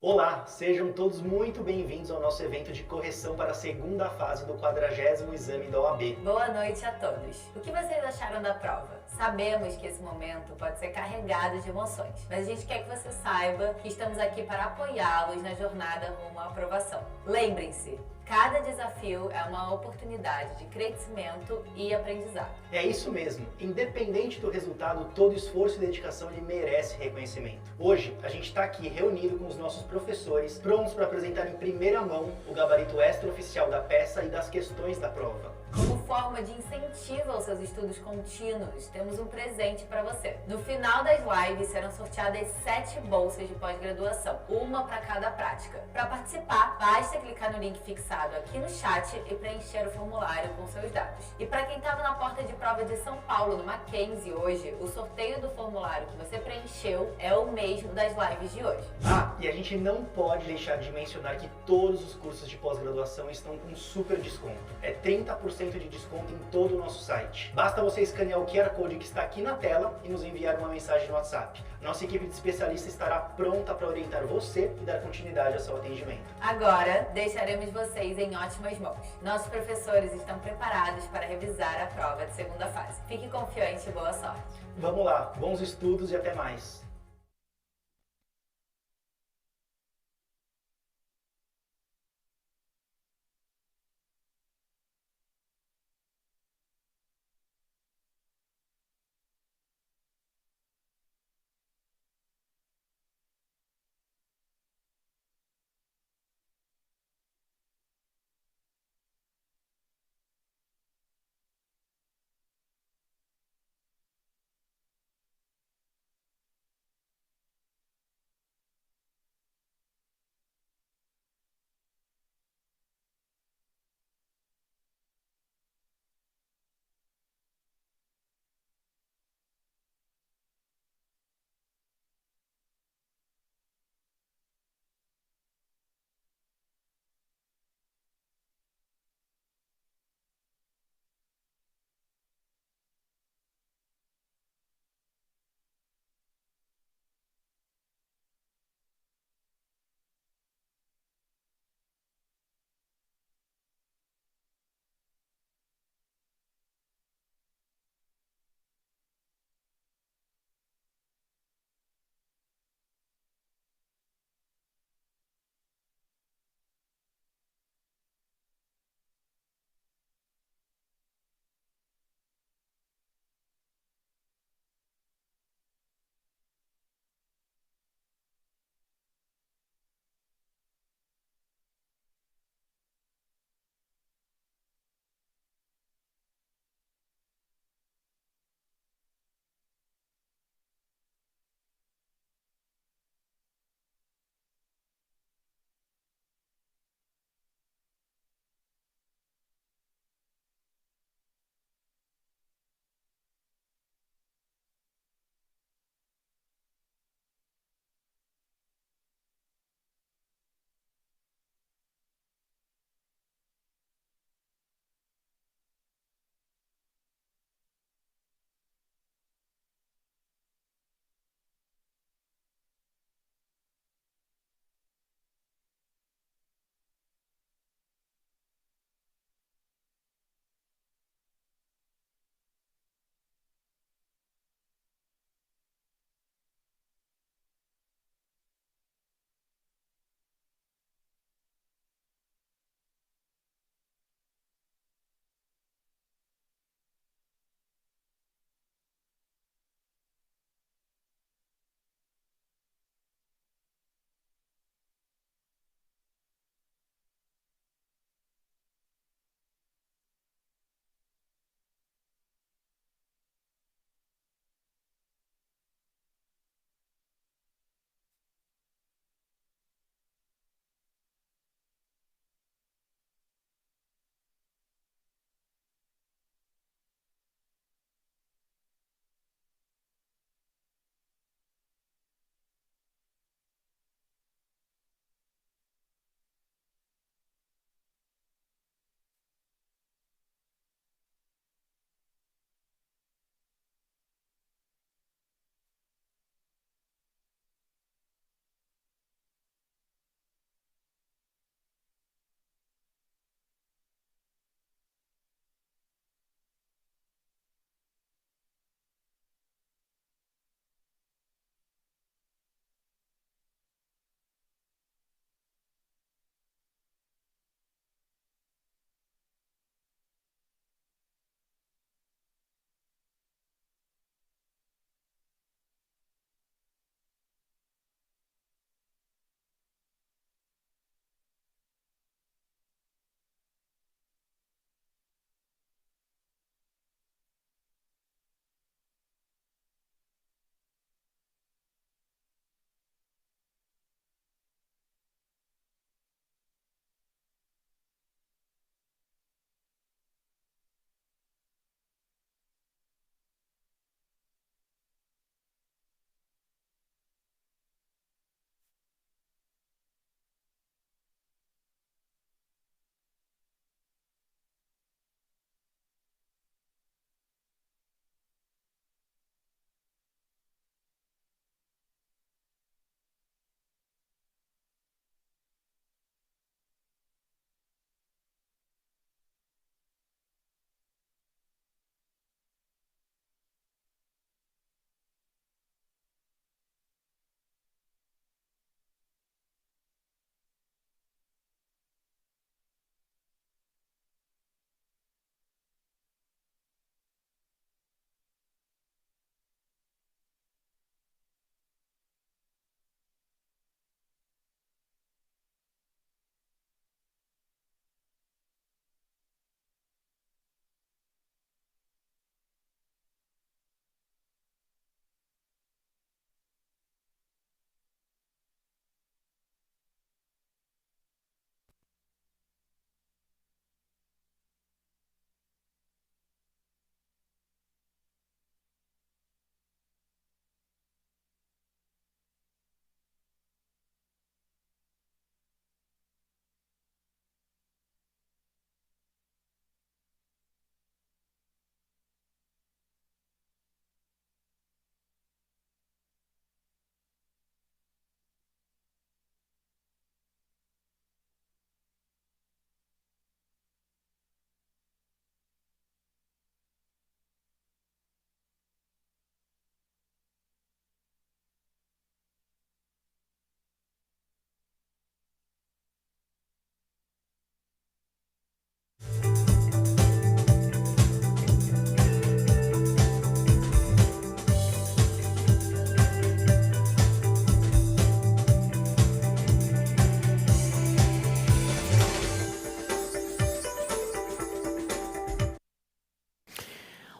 Olá, sejam todos muito bem-vindos ao nosso evento de correção para a segunda fase do 40º exame da OAB. Boa noite a todos. O que vocês acharam da prova? Sabemos que esse momento pode ser carregado de emoções, mas a gente quer que você saiba que estamos aqui para apoiá-los na jornada rumo à aprovação. Lembrem-se, cada desafio é uma oportunidade de crescimento e aprendizado. É isso mesmo, independente do resultado, todo esforço e dedicação ele merece reconhecimento. Hoje, a gente está aqui reunido com os nossos professores, prontos para apresentar em primeira mão o gabarito extraoficial da peça e das questões da prova. Como forma de incentivo aos seus estudos contínuos, temos um presente para você. No final das lives serão sorteadas 7 bolsas de pós-graduação, uma para cada prática. Para participar, basta clicar no link fixado aqui no chat e preencher o formulário com seus dados. E para quem estava na porta de prova de São Paulo, no Mackenzie hoje, o sorteio do formulário que você preencheu é o mesmo das lives de hoje. E a gente não pode deixar de mencionar que todos os cursos de pós-graduação estão com super desconto. É 30% de desconto em todo o nosso site. Basta você escanear o QR Code que está aqui na tela e nos enviar uma mensagem no WhatsApp. Nossa equipe de especialistas estará pronta para orientar você e dar continuidade ao seu atendimento. Agora, deixaremos vocês em ótimas mãos. Nossos professores estão preparados para revisar a prova de segunda fase. Fique confiante e boa sorte! Vamos lá, bons estudos e até mais!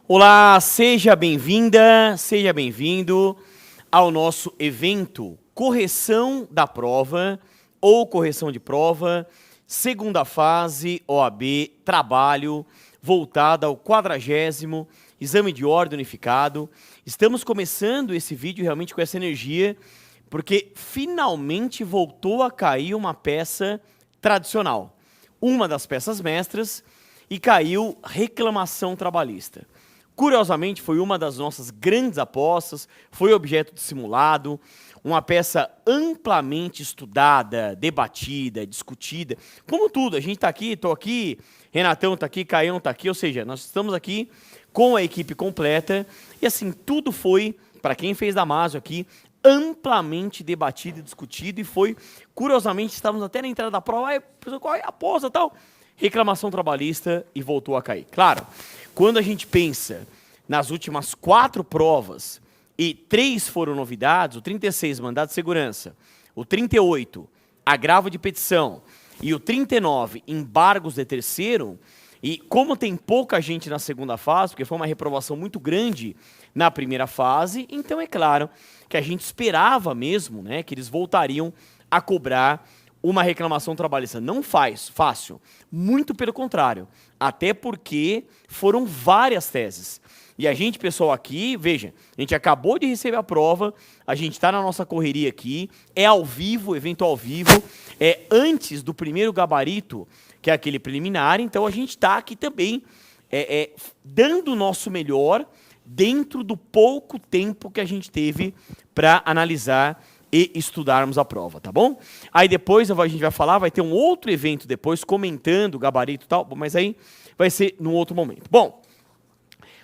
Olá, seja bem-vinda, seja bem-vindo ao nosso evento Correção da Prova ou Correção de Prova, segunda fase, OAB, trabalho, voltada ao 40º Exame de Ordem Unificado. Estamos começando esse vídeo realmente com essa energia, porque finalmente voltou a cair uma peça tradicional, uma das peças mestras, e caiu reclamação trabalhista. Curiosamente, foi uma das nossas grandes apostas, foi objeto de simulado, uma peça amplamente estudada, debatida, discutida. Como tudo, a gente está aqui, estou aqui, Renatão está aqui, Caião está aqui, ou seja, nós estamos aqui com a equipe completa. E assim, tudo foi, para quem fez Damásio aqui, amplamente debatido e discutido. E foi, curiosamente, estávamos até na entrada da prova, qual é a aposta e tal? Reclamação trabalhista e voltou a cair. Claro, quando a gente pensa nas últimas 4 provas, e 3 foram novidades, o 36, mandado de segurança, o 38, agravo de petição, e o 39, embargos de terceiro, e como tem pouca gente na segunda fase, porque foi uma reprovação muito grande na primeira fase, então é claro que a gente esperava mesmo, né, que eles voltariam a cobrar uma reclamação trabalhista. Não fácil, muito pelo contrário, até porque foram várias teses. E a gente, pessoal, aqui, veja, a gente acabou de receber a prova, a gente está na nossa correria aqui, é ao vivo, evento ao vivo, é antes do primeiro gabarito, que é aquele preliminar, então a gente está aqui também dando o nosso melhor dentro do pouco tempo que a gente teve para analisar e estudarmos a prova, tá bom? Aí depois a gente vai falar, vai ter um outro evento depois, comentando o gabarito e tal, mas aí vai ser num outro momento. Bom,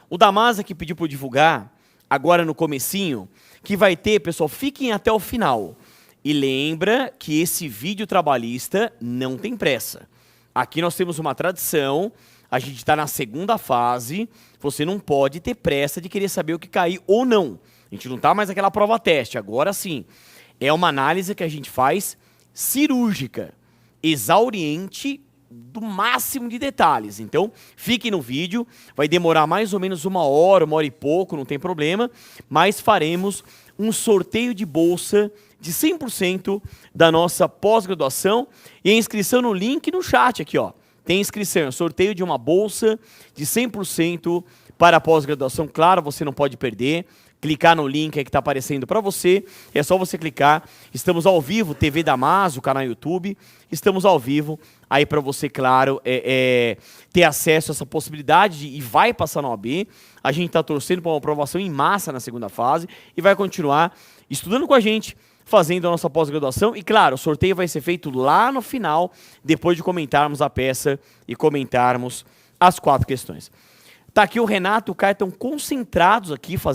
o Damásio que pediu para eu divulgar, agora no comecinho, que vai ter, pessoal, fiquem até o final. E lembra que esse vídeo trabalhista não tem pressa. Aqui nós temos uma tradição, a gente está na segunda fase, você não pode ter pressa de querer saber o que cair ou não. A gente não está mais naquela prova teste, agora sim. É uma análise que a gente faz cirúrgica, exauriente, do máximo de detalhes. Então, fiquem no vídeo, vai demorar mais ou menos 1 hora, 1 hora e pouco, não tem problema, mas faremos um sorteio de bolsa de 100% da nossa pós-graduação e a inscrição no link no chat aqui, ó. Tem inscrição, sorteio de uma bolsa de 100% para a pós-graduação. Claro, você não pode perder. Clicar no link aí que está aparecendo para você, é só você clicar. Estamos ao vivo, TV Damásio, canal YouTube. Estamos ao vivo aí para você, claro, ter acesso a essa possibilidade e vai passar na OAB. A gente está torcendo para uma aprovação em massa na segunda fase e vai continuar estudando com a gente, fazendo a nossa pós-graduação. E claro, o sorteio vai ser feito lá no final, depois de comentarmos a peça e comentarmos as 4 questões. Tá aqui o Renato e o Caio estão concentrados aqui, a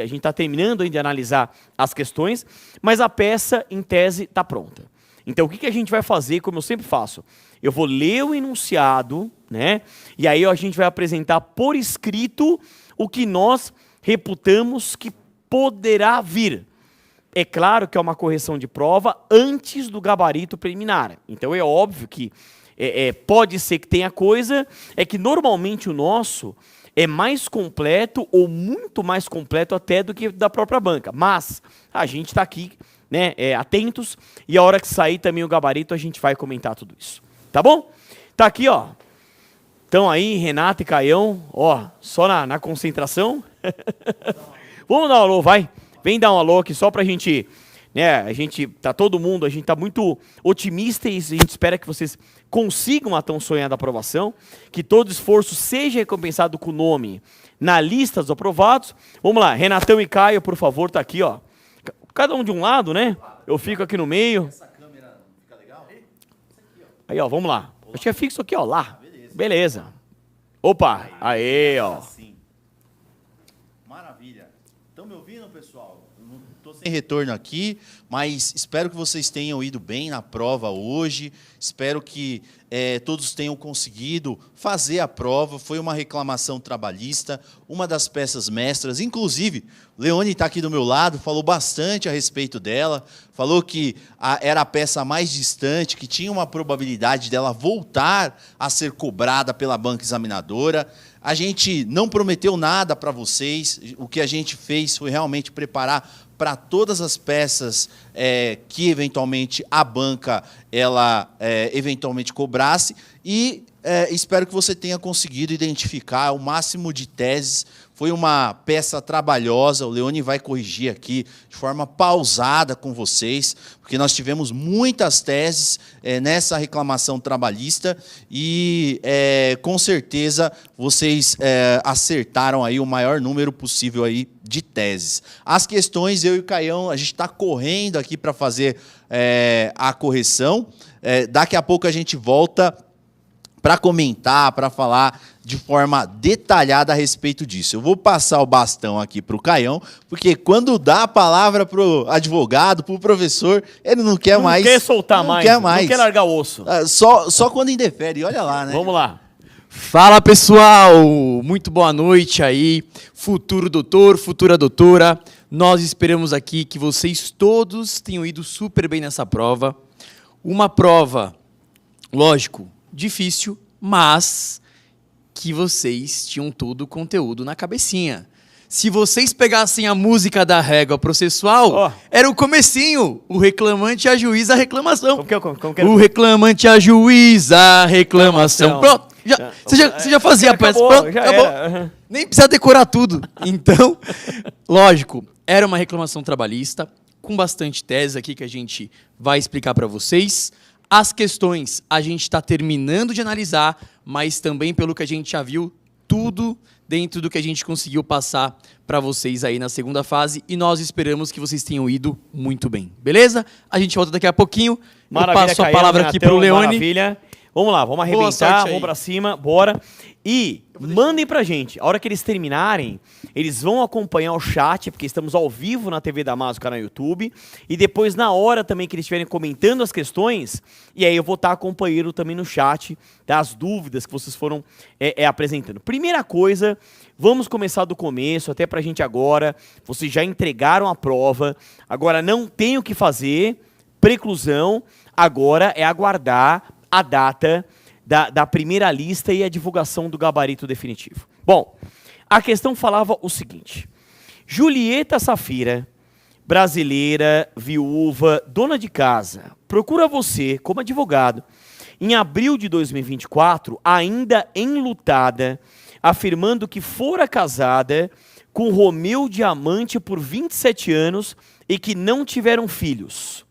gente está terminando ainda de analisar as questões, mas a peça, em tese, está pronta. Então, o que a gente vai fazer, como eu sempre faço? Eu vou ler o enunciado, né? E aí a gente vai apresentar por escrito o que nós reputamos que poderá vir. É claro que é uma correção de prova antes do gabarito preliminar. Então, é óbvio que pode ser que tenha coisa, é que normalmente o nosso é mais completo ou muito mais completo até do que da própria banca. Mas a gente está aqui, né, atentos, e a hora que sair também o gabarito a gente vai comentar tudo isso. Tá bom? Tá aqui, ó. Estão aí, Renato e Caião, ó, só na concentração. Vamos dar um alô, vai. Vem dar um alô aqui só pra gente, né, a gente tá muito otimista e a gente espera que vocês consigam a tão sonhada aprovação, que todo esforço seja recompensado com o nome na lista dos aprovados. Vamos lá, Renatão e Caio, por favor, tá aqui, ó. Cada um de um lado, né? Eu fico aqui no meio. Essa câmera fica legal? Aí, ó, vamos lá. Acho que é fixo aqui, ó, lá. Beleza. Opa, aí, ó. Maravilha. Estão me ouvindo, pessoal? Não estou sem retorno aqui, mas espero que vocês tenham ido bem na prova hoje. Espero que todos tenham conseguido fazer a prova. Foi uma reclamação trabalhista, uma das peças mestras. Inclusive, Leone está aqui do meu lado, falou bastante a respeito dela, falou que era a peça mais distante, que tinha uma probabilidade dela voltar a ser cobrada pela banca examinadora. A gente não prometeu nada para vocês, o que a gente fez foi realmente preparar para todas as peças que eventualmente a banca eventualmente cobrasse, e espero que você tenha conseguido identificar o máximo de teses. Foi uma peça trabalhosa, o Leone vai corrigir aqui de forma pausada com vocês, porque nós tivemos muitas teses nessa reclamação trabalhista e, com certeza, vocês acertaram aí o maior número possível aí de teses. As questões, eu e o Caião, a gente está correndo aqui para fazer a correção. Daqui a pouco a gente volta para comentar, para falar de forma detalhada a respeito disso. Eu vou passar o bastão aqui para o Caião, porque quando dá a palavra para o advogado, para o professor, ele não quer mais. Não quer soltar mais, não quer largar o osso. Só quando indefere, olha lá, né? Vamos lá. Fala, pessoal! Muito boa noite aí, futuro doutor, futura doutora. Nós esperamos aqui que vocês todos tenham ido super bem nessa prova. Uma prova, lógico, difícil, mas que vocês tinham todo o conteúdo na cabecinha. Se vocês pegassem a música da régua processual, era o comecinho. O reclamante ajuiza a reclamação. Como que é? O reclamante ajuiza a reclamação. Pronto. Você já fazia a peça. Pronto, acabou. Era. Nem precisa decorar tudo. Então, lógico, era uma reclamação trabalhista, com bastante tese aqui que a gente vai explicar para vocês. As questões a gente está terminando de analisar, mas também, pelo que a gente já viu, tudo dentro do que a gente conseguiu passar para vocês aí na segunda fase, e nós esperamos que vocês tenham ido muito bem. Beleza? A gente volta daqui a pouquinho. Maravilha, eu passo a palavra aqui para o Leone. Maravilha. Vamos lá, vamos arrebentar, vamos pra cima, bora. E mandem pra gente. A hora que eles terminarem, eles vão acompanhar o chat, porque estamos ao vivo na TV Damasco, no YouTube. E depois, na hora também que eles estiverem comentando as questões, e aí eu vou estar acompanhando também no chat das dúvidas que vocês foram apresentando. Primeira coisa, vamos começar do começo, até pra gente agora. Vocês já entregaram a prova, agora não tem o que fazer, preclusão, agora é aguardar a data da primeira lista e a divulgação do gabarito definitivo. Bom, a questão falava o seguinte: Julieta Safira, brasileira, viúva, dona de casa, procura você como advogado em abril de 2024, ainda enlutada, afirmando que fora casada com Romeu Diamante por 27 anos e que não tiveram filhos.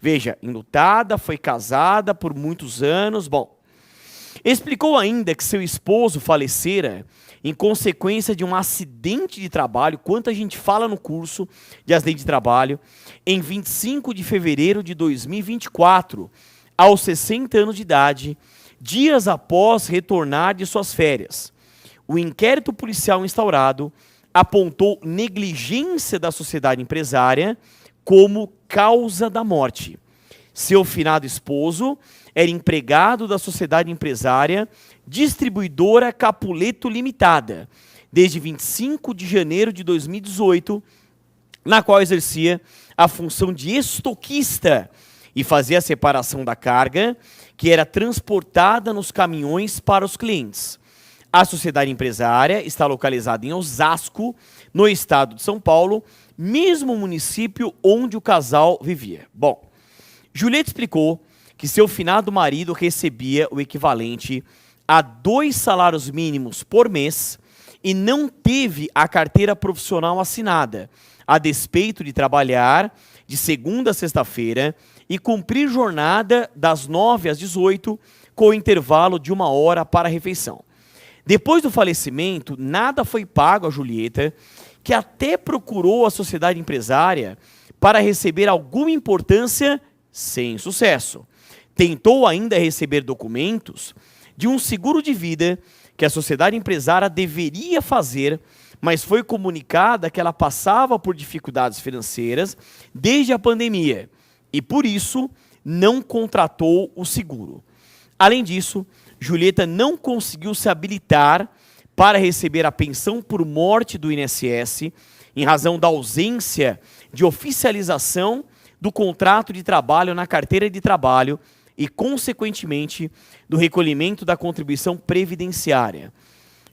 Veja, enlutada, foi casada por muitos anos. Bom, explicou ainda que seu esposo falecera em consequência de um acidente de trabalho, quanto a gente fala no curso de acidente de trabalho, em 25 de fevereiro de 2024, aos 60 anos de idade, dias após retornar de suas férias. O inquérito policial instaurado apontou negligência da sociedade empresária como causa da morte. Seu finado esposo era empregado da sociedade empresária Distribuidora Capuleto Limitada, desde 25 de janeiro de 2018, na qual exercia a função de estoquista e fazia a separação da carga, que era transportada nos caminhões para os clientes. A sociedade empresária está localizada em Osasco, no estado de São Paulo, mesmo município onde o casal vivia. Bom, Julieta explicou que seu finado marido recebia o equivalente a 2 salários mínimos por mês e não teve a carteira profissional assinada, a despeito de trabalhar de segunda a sexta-feira e cumprir jornada das 9 às 18, com intervalo de 1 hora para a refeição. Depois do falecimento, nada foi pago a Julieta, que até procurou a sociedade empresária para receber alguma importância sem sucesso. Tentou ainda receber documentos de um seguro de vida que a sociedade empresária deveria fazer, mas foi comunicada que ela passava por dificuldades financeiras desde a pandemia e, por isso, não contratou o seguro. Além disso, Julieta não conseguiu se habilitar para receber a pensão por morte do INSS em razão da ausência de oficialização do contrato de trabalho na carteira de trabalho e, consequentemente, do recolhimento da contribuição previdenciária.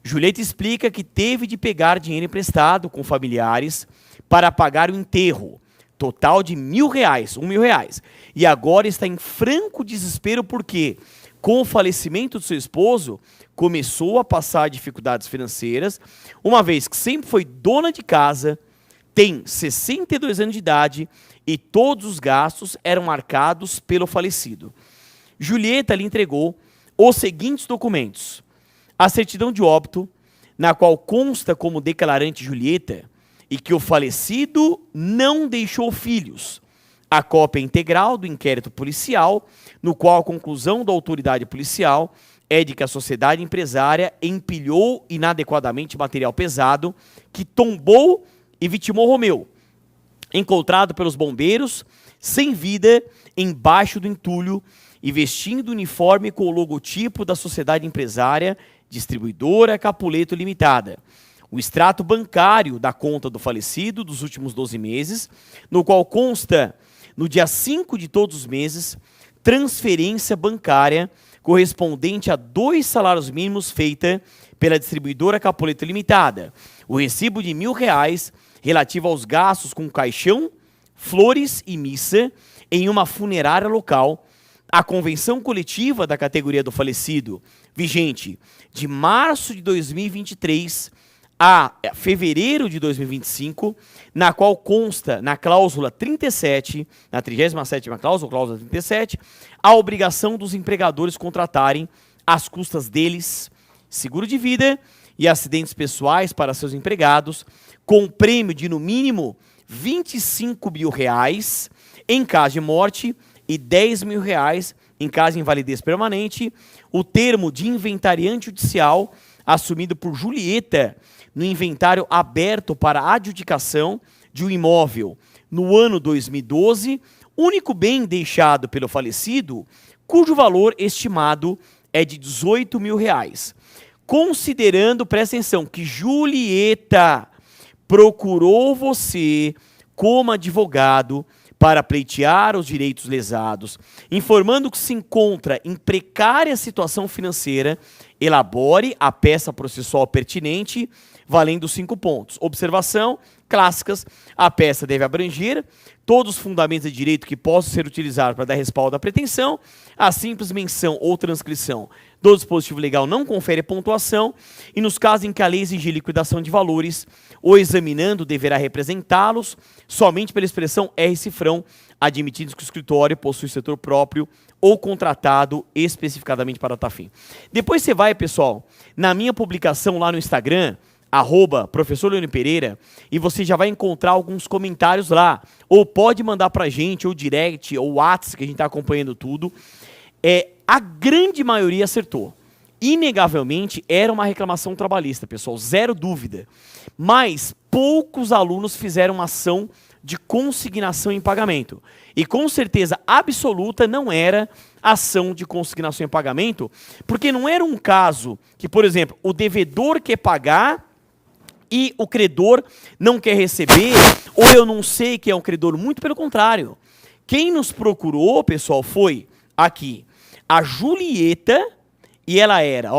Julieta explica que teve de pegar dinheiro emprestado com familiares para pagar o enterro, total de R$ 1.000, e agora está em franco desespero porque, com o falecimento do seu esposo, começou a passar dificuldades financeiras, uma vez que sempre foi dona de casa, tem 62 anos de idade e todos os gastos eram marcados pelo falecido. Julieta lhe entregou os seguintes documentos: a certidão de óbito, na qual consta como declarante Julieta e que o falecido não deixou filhos, a cópia integral do inquérito policial, no qual a conclusão da autoridade policial é de que a sociedade empresária empilhou inadequadamente material pesado que tombou e vitimou Romeu, encontrado pelos bombeiros, sem vida, embaixo do entulho e vestindo uniforme com o logotipo da sociedade empresária Distribuidora Capuleto Limitada. O extrato bancário da conta do falecido dos últimos 12 meses, no qual consta, no dia 5 de todos os meses, transferência bancária correspondente a 2 salários mínimos feita pela Distribuidora Capuleto Limitada. O recibo de R$ 1.000 relativo aos gastos com caixão, flores e missa em uma funerária local, a convenção coletiva da categoria do falecido, vigente de março de 2023 a fevereiro de 2025, na qual consta na cláusula 37, na 37ª cláusula 37, a obrigação dos empregadores contratarem, às custas deles, seguro de vida e acidentes pessoais para seus empregados, com prêmio de, no mínimo, R$ 25.000 em caso de morte e R$ 10.000 em caso de invalidez permanente, o termo de inventariante judicial assumido por Julieta no inventário aberto para adjudicação de um imóvel no ano 2012, único bem deixado pelo falecido, cujo valor estimado é de R$ 18.000. Considerando, presta atenção, que Julieta procurou você como advogado para pleitear os direitos lesados, informando que se encontra em precária situação financeira, elabore a peça processual pertinente, valendo 5 pontos. Observação: clássicas, a peça deve abranger todos os fundamentos de direito que possam ser utilizados para dar respaldo à pretensão. A simples menção ou transcrição do dispositivo legal não confere pontuação, e nos casos em que a lei exigir liquidação de valores, o examinando deverá representá-los somente pela expressão R-cifrão, admitindo que o escritório possui setor próprio ou contratado especificadamente para tal fim. Depois você vai, pessoal, na minha publicação lá no Instagram, @professor Leone Pereira, e você já vai encontrar alguns comentários lá, ou pode mandar pra gente, ou direct, ou WhatsApp, que a gente tá acompanhando tudo. A grande maioria acertou. Inegavelmente, era uma reclamação trabalhista, pessoal, zero dúvida. Mas poucos alunos fizeram uma ação de consignação em pagamento. E com certeza absoluta não era ação de consignação em pagamento, porque não era um caso que, por exemplo, o devedor quer pagar e o credor não quer receber, ou eu não sei que é um credor, muito pelo contrário. Quem nos procurou, pessoal, foi aqui a Julieta, e ela era,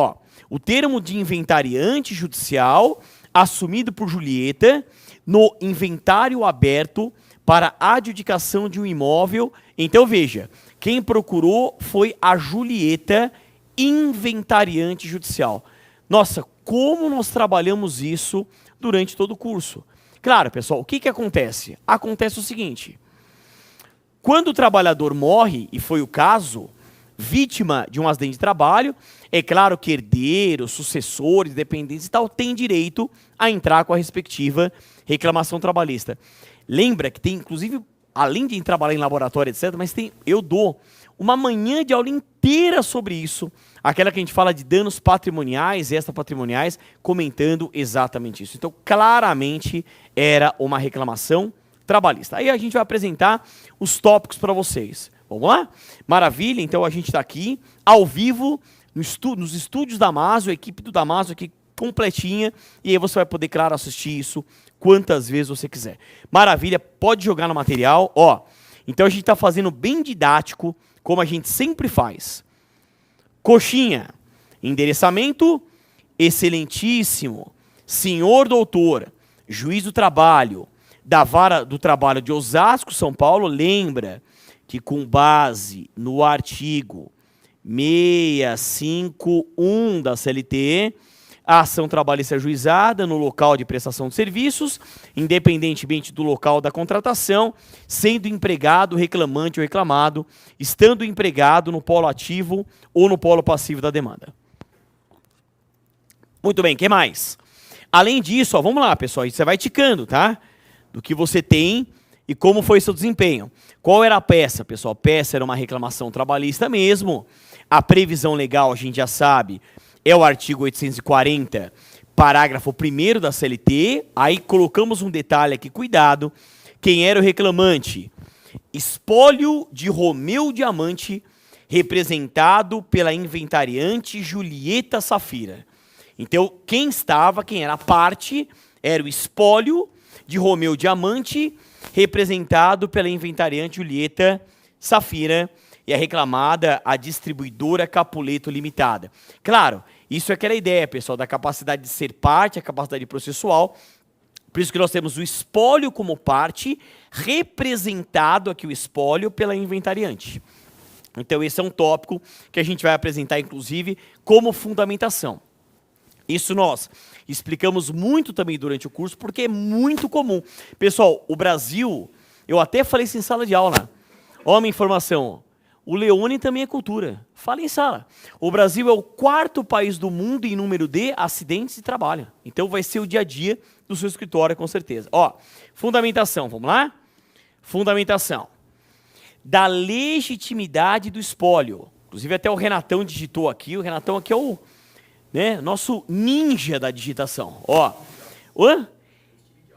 o termo de inventariante judicial assumido por Julieta no inventário aberto para adjudicação de um imóvel. Então veja, quem procurou foi a Julieta, inventariante judicial. Nossa, como nós trabalhamos isso durante todo o curso. Claro, pessoal, o que acontece? Acontece o seguinte: quando o trabalhador morre, e foi o caso, vítima de um acidente de trabalho, é claro que herdeiros, sucessores, dependentes e tal, têm direito a entrar com a respectiva reclamação trabalhista. Lembra que tem, inclusive, além de trabalhar em laboratório, etc., mas eu dou uma manhã de aula inteira sobre isso, aquela que a gente fala de danos patrimoniais e extrapatrimoniais, comentando exatamente isso. Então, claramente, era uma reclamação trabalhista. Aí a gente vai apresentar os tópicos para vocês. Vamos lá? Maravilha, então a gente está aqui, ao vivo, nos estúdios da Damaso, a equipe do Damaso aqui completinha, e aí você vai poder, claro, assistir isso quantas vezes você quiser. Maravilha, pode jogar no material, ó. Então a gente está fazendo bem didático, como a gente sempre faz. Coxinha, endereçamento, excelentíssimo, senhor doutor, juiz do trabalho, da Vara do Trabalho de Osasco, São Paulo, lembra que com base no artigo 651 da CLT, a ação trabalhista é ajuizada no local de prestação de serviços, independentemente do local da contratação, sendo empregado, reclamante ou reclamado, estando empregado no polo ativo ou no polo passivo da demanda. Muito bem, o que mais? Além disso, ó, vamos lá, pessoal, você vai ticando, tá? Do que você tem e como foi seu desempenho. Qual era a peça, pessoal? A peça era uma reclamação trabalhista mesmo. A previsão legal, a gente já sabe, é o artigo 840, parágrafo 1º da CLT. Aí colocamos um detalhe aqui, cuidado. Quem era o reclamante? Espólio de Romeu Diamante, representado pela inventariante Julieta Safira. Então, quem era a parte, era o espólio de Romeu Diamante, representado pela inventariante Julieta Safira, e a reclamada a distribuidora Capuleto Limitada. Claro, isso é aquela ideia, pessoal, da capacidade de ser parte, a capacidade processual. Por isso que nós temos o espólio como parte, representado aqui o espólio pela inventariante. Então esse é um tópico que a gente vai apresentar, inclusive, como fundamentação. Isso nós explicamos muito também durante o curso, porque é muito comum. Pessoal, o Brasil, eu até falei isso em sala de aula. Ó, uma informação. O Leone também é cultura. Fala em sala. O Brasil é o 4º país do mundo em número de acidentes de trabalho. Então vai ser o dia a dia do seu escritório, com certeza. Ó, fundamentação, vamos lá? Fundamentação. Da legitimidade do espólio. Inclusive até o Renatão digitou aqui. O Renatão aqui é o nosso ninja da digitação. Ó,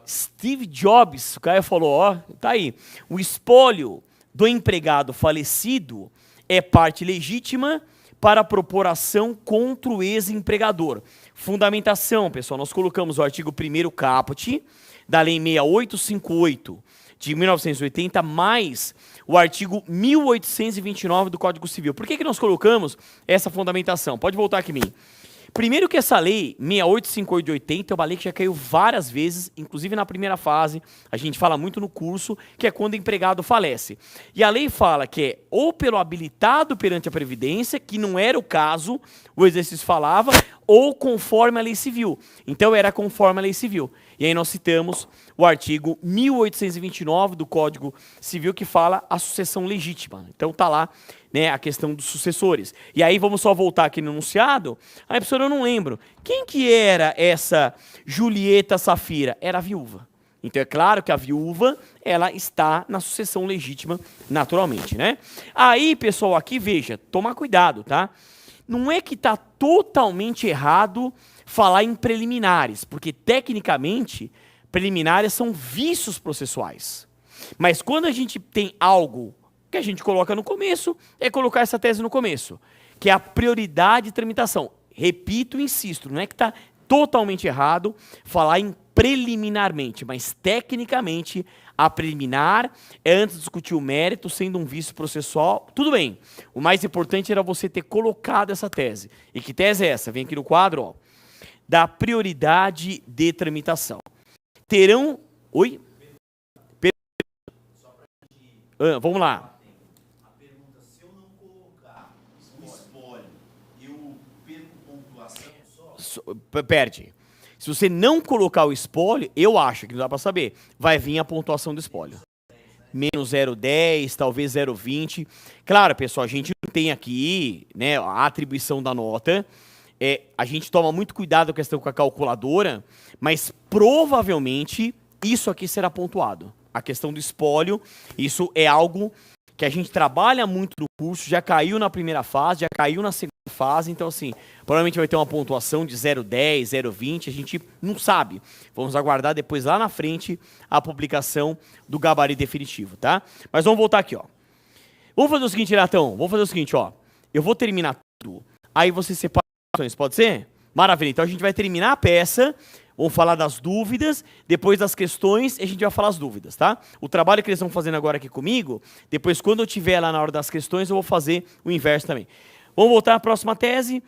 Steve Jobs, o cara falou, ó, tá aí. O espólio do empregado falecido é parte legítima para propor ação contra o ex-empregador. Fundamentação, pessoal, nós colocamos o artigo 1º caput da Lei 6858 de 1980, mais o artigo 1829 do Código Civil. Por que nós colocamos essa fundamentação? Pode voltar aqui em mim. Primeiro que essa lei 6858 de 80 é uma lei que já caiu várias vezes, inclusive na primeira fase, a gente fala muito no curso, que é quando o empregado falece. E a lei fala que é ou pelo habilitado perante a Previdência, que não era o caso, o exercício falava, ou conforme a lei civil. Então era conforme a lei civil. E aí nós citamos o artigo 1829 do Código Civil, que fala a sucessão legítima. Então tá lá, né, a questão dos sucessores. E aí vamos só voltar aqui no enunciado. Aí, professor, eu não lembro. Quem que era essa Julieta Safira? Era a viúva. Então é claro que a viúva, ela está na sucessão legítima naturalmente, né? Aí, pessoal, aqui veja, toma cuidado, tá? Não é que está totalmente errado falar em preliminares, porque tecnicamente preliminares são vícios processuais. Mas quando a gente tem algo que a gente coloca no começo, é colocar essa tese no começo, que é a prioridade de tramitação. Repito e insisto, não é que está totalmente errado falar em preliminarmente, mas tecnicamente a preliminar é antes de discutir o mérito, sendo um vício processual, tudo bem. O mais importante era você ter colocado essa tese. E que tese é essa? Vem aqui no quadro, ó, da prioridade de tramitação. Terão... Oi? Vamos lá. A pergunta, se eu não colocar o espólio, eu perco pontuação só? Perde. Se você não colocar o espólio, eu acho que não dá para saber, vai vir a pontuação do espólio. Menos 0,10, talvez 0,20. Claro, pessoal, a gente não tem aqui, né, a atribuição da nota. A gente toma muito cuidado com a questão com a calculadora, mas provavelmente isso aqui será pontuado. A questão do espólio, isso é algo que a gente trabalha muito no curso, já caiu na primeira fase, já caiu na segunda fase, então assim, provavelmente vai ter uma pontuação de 0,10, 0,20, a gente não sabe. Vamos aguardar depois lá na frente a publicação do gabarito definitivo, tá? Mas vamos voltar aqui, ó. Vamos fazer o seguinte, Renatão. Vamos fazer o seguinte, ó. Eu vou terminar tudo. Aí você separa as questões, pode ser? Maravilha. Então a gente vai terminar a peça. Vamos falar das dúvidas. Depois das questões, a gente vai falar as dúvidas, tá? O trabalho que eles estão fazendo agora aqui comigo, depois quando eu estiver lá na hora das questões, eu vou fazer o inverso também. Vamos voltar à próxima tese.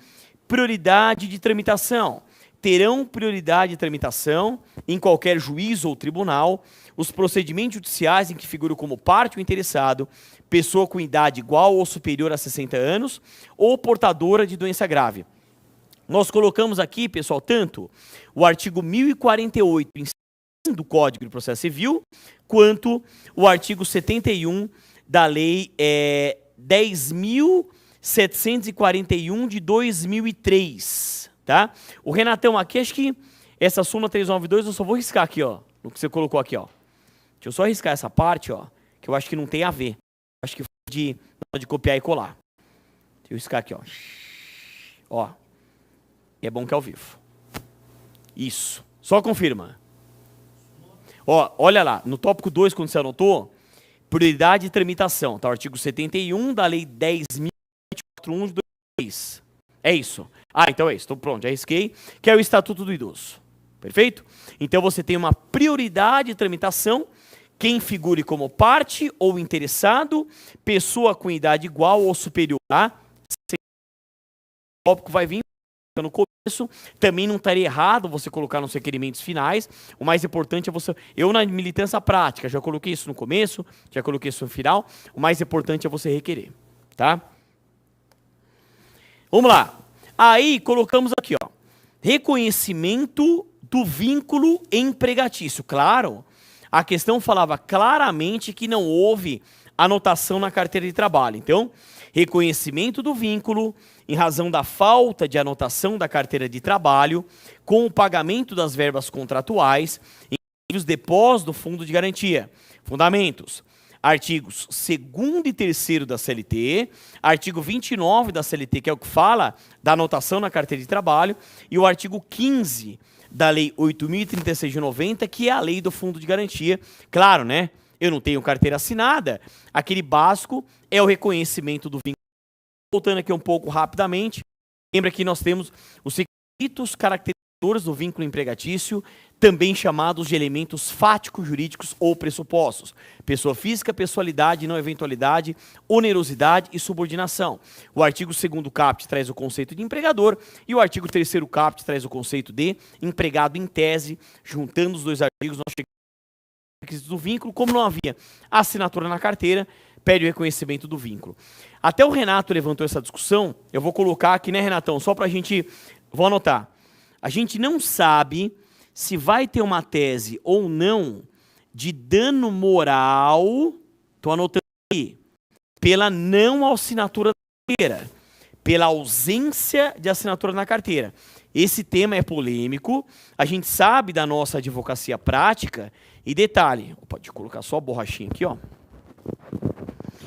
Prioridade de tramitação. Terão prioridade de tramitação em qualquer juízo ou tribunal os procedimentos judiciais em que figuram como parte o interessado, pessoa com idade igual ou superior a 60 anos ou portadora de doença grave. Nós colocamos aqui, pessoal, tanto o artigo 1048 do Código de Processo Civil, quanto o artigo 71 da Lei 10.741 de 2003, tá? O Renatão aqui, acho que essa súmula 392 eu só vou riscar aqui, ó, no que você colocou aqui, ó. Deixa eu só riscar essa parte, ó, que eu acho que não tem a ver. Acho que foi de copiar e colar. Deixa eu riscar aqui, ó. Ó. É bom que é ao vivo. Isso. Só confirma. Ó, olha lá, no tópico 2, quando você anotou, prioridade de tramitação, tá? O artigo 71 da Lei 10.741 de 2003. É isso. Ah, então é isso. Então pronto, já risquei, que é o Estatuto do Idoso. Perfeito? Então você tem uma prioridade de tramitação, quem figure como parte ou interessado, pessoa com idade igual ou superior a... O tópico vai vir no começo, também não estaria errado você colocar nos requerimentos finais. O mais importante é você... Eu, na militância prática, já coloquei isso no começo, já coloquei isso no final. O mais importante é você requerer, tá? Vamos lá. Aí, colocamos aqui, ó. Reconhecimento do vínculo empregatício. Claro, a questão falava claramente que não houve anotação na carteira de trabalho. Então, reconhecimento do vínculo em razão da falta de anotação da carteira de trabalho com o pagamento das verbas contratuais em os depósitos do fundo de garantia. Fundamentos. Artigos 2º e 3º da CLT, artigo 29 da CLT, que é o que fala da anotação na carteira de trabalho, e o artigo 15 da Lei 8.036 de 90, que é a lei do fundo de garantia. Claro, né? Eu não tenho carteira assinada, aquele básico é o reconhecimento do vínculo. Voltando aqui um pouco rapidamente, lembra que nós temos os requisitos caracterizadores do vínculo empregatício, também chamados de elementos fáticos, jurídicos ou pressupostos. Pessoa física, pessoalidade, não eventualidade, onerosidade e subordinação. O artigo 2º caput traz o conceito de empregador e o artigo 3º caput traz o conceito de empregado em tese. Juntando os dois artigos, nós chegamos ao requisito do vínculo. Como não havia assinatura na carteira, pede o reconhecimento do vínculo. Até o Renato levantou essa discussão, eu vou colocar aqui, né, Renatão? Só para a gente... Vou anotar. A gente não sabe se vai ter uma tese ou não de dano moral, estou anotando aqui, pela não assinatura da carteira, pela ausência de assinatura na carteira. Esse tema é polêmico, a gente sabe da nossa advocacia prática, e detalhe, pode colocar só a borrachinha aqui, ó.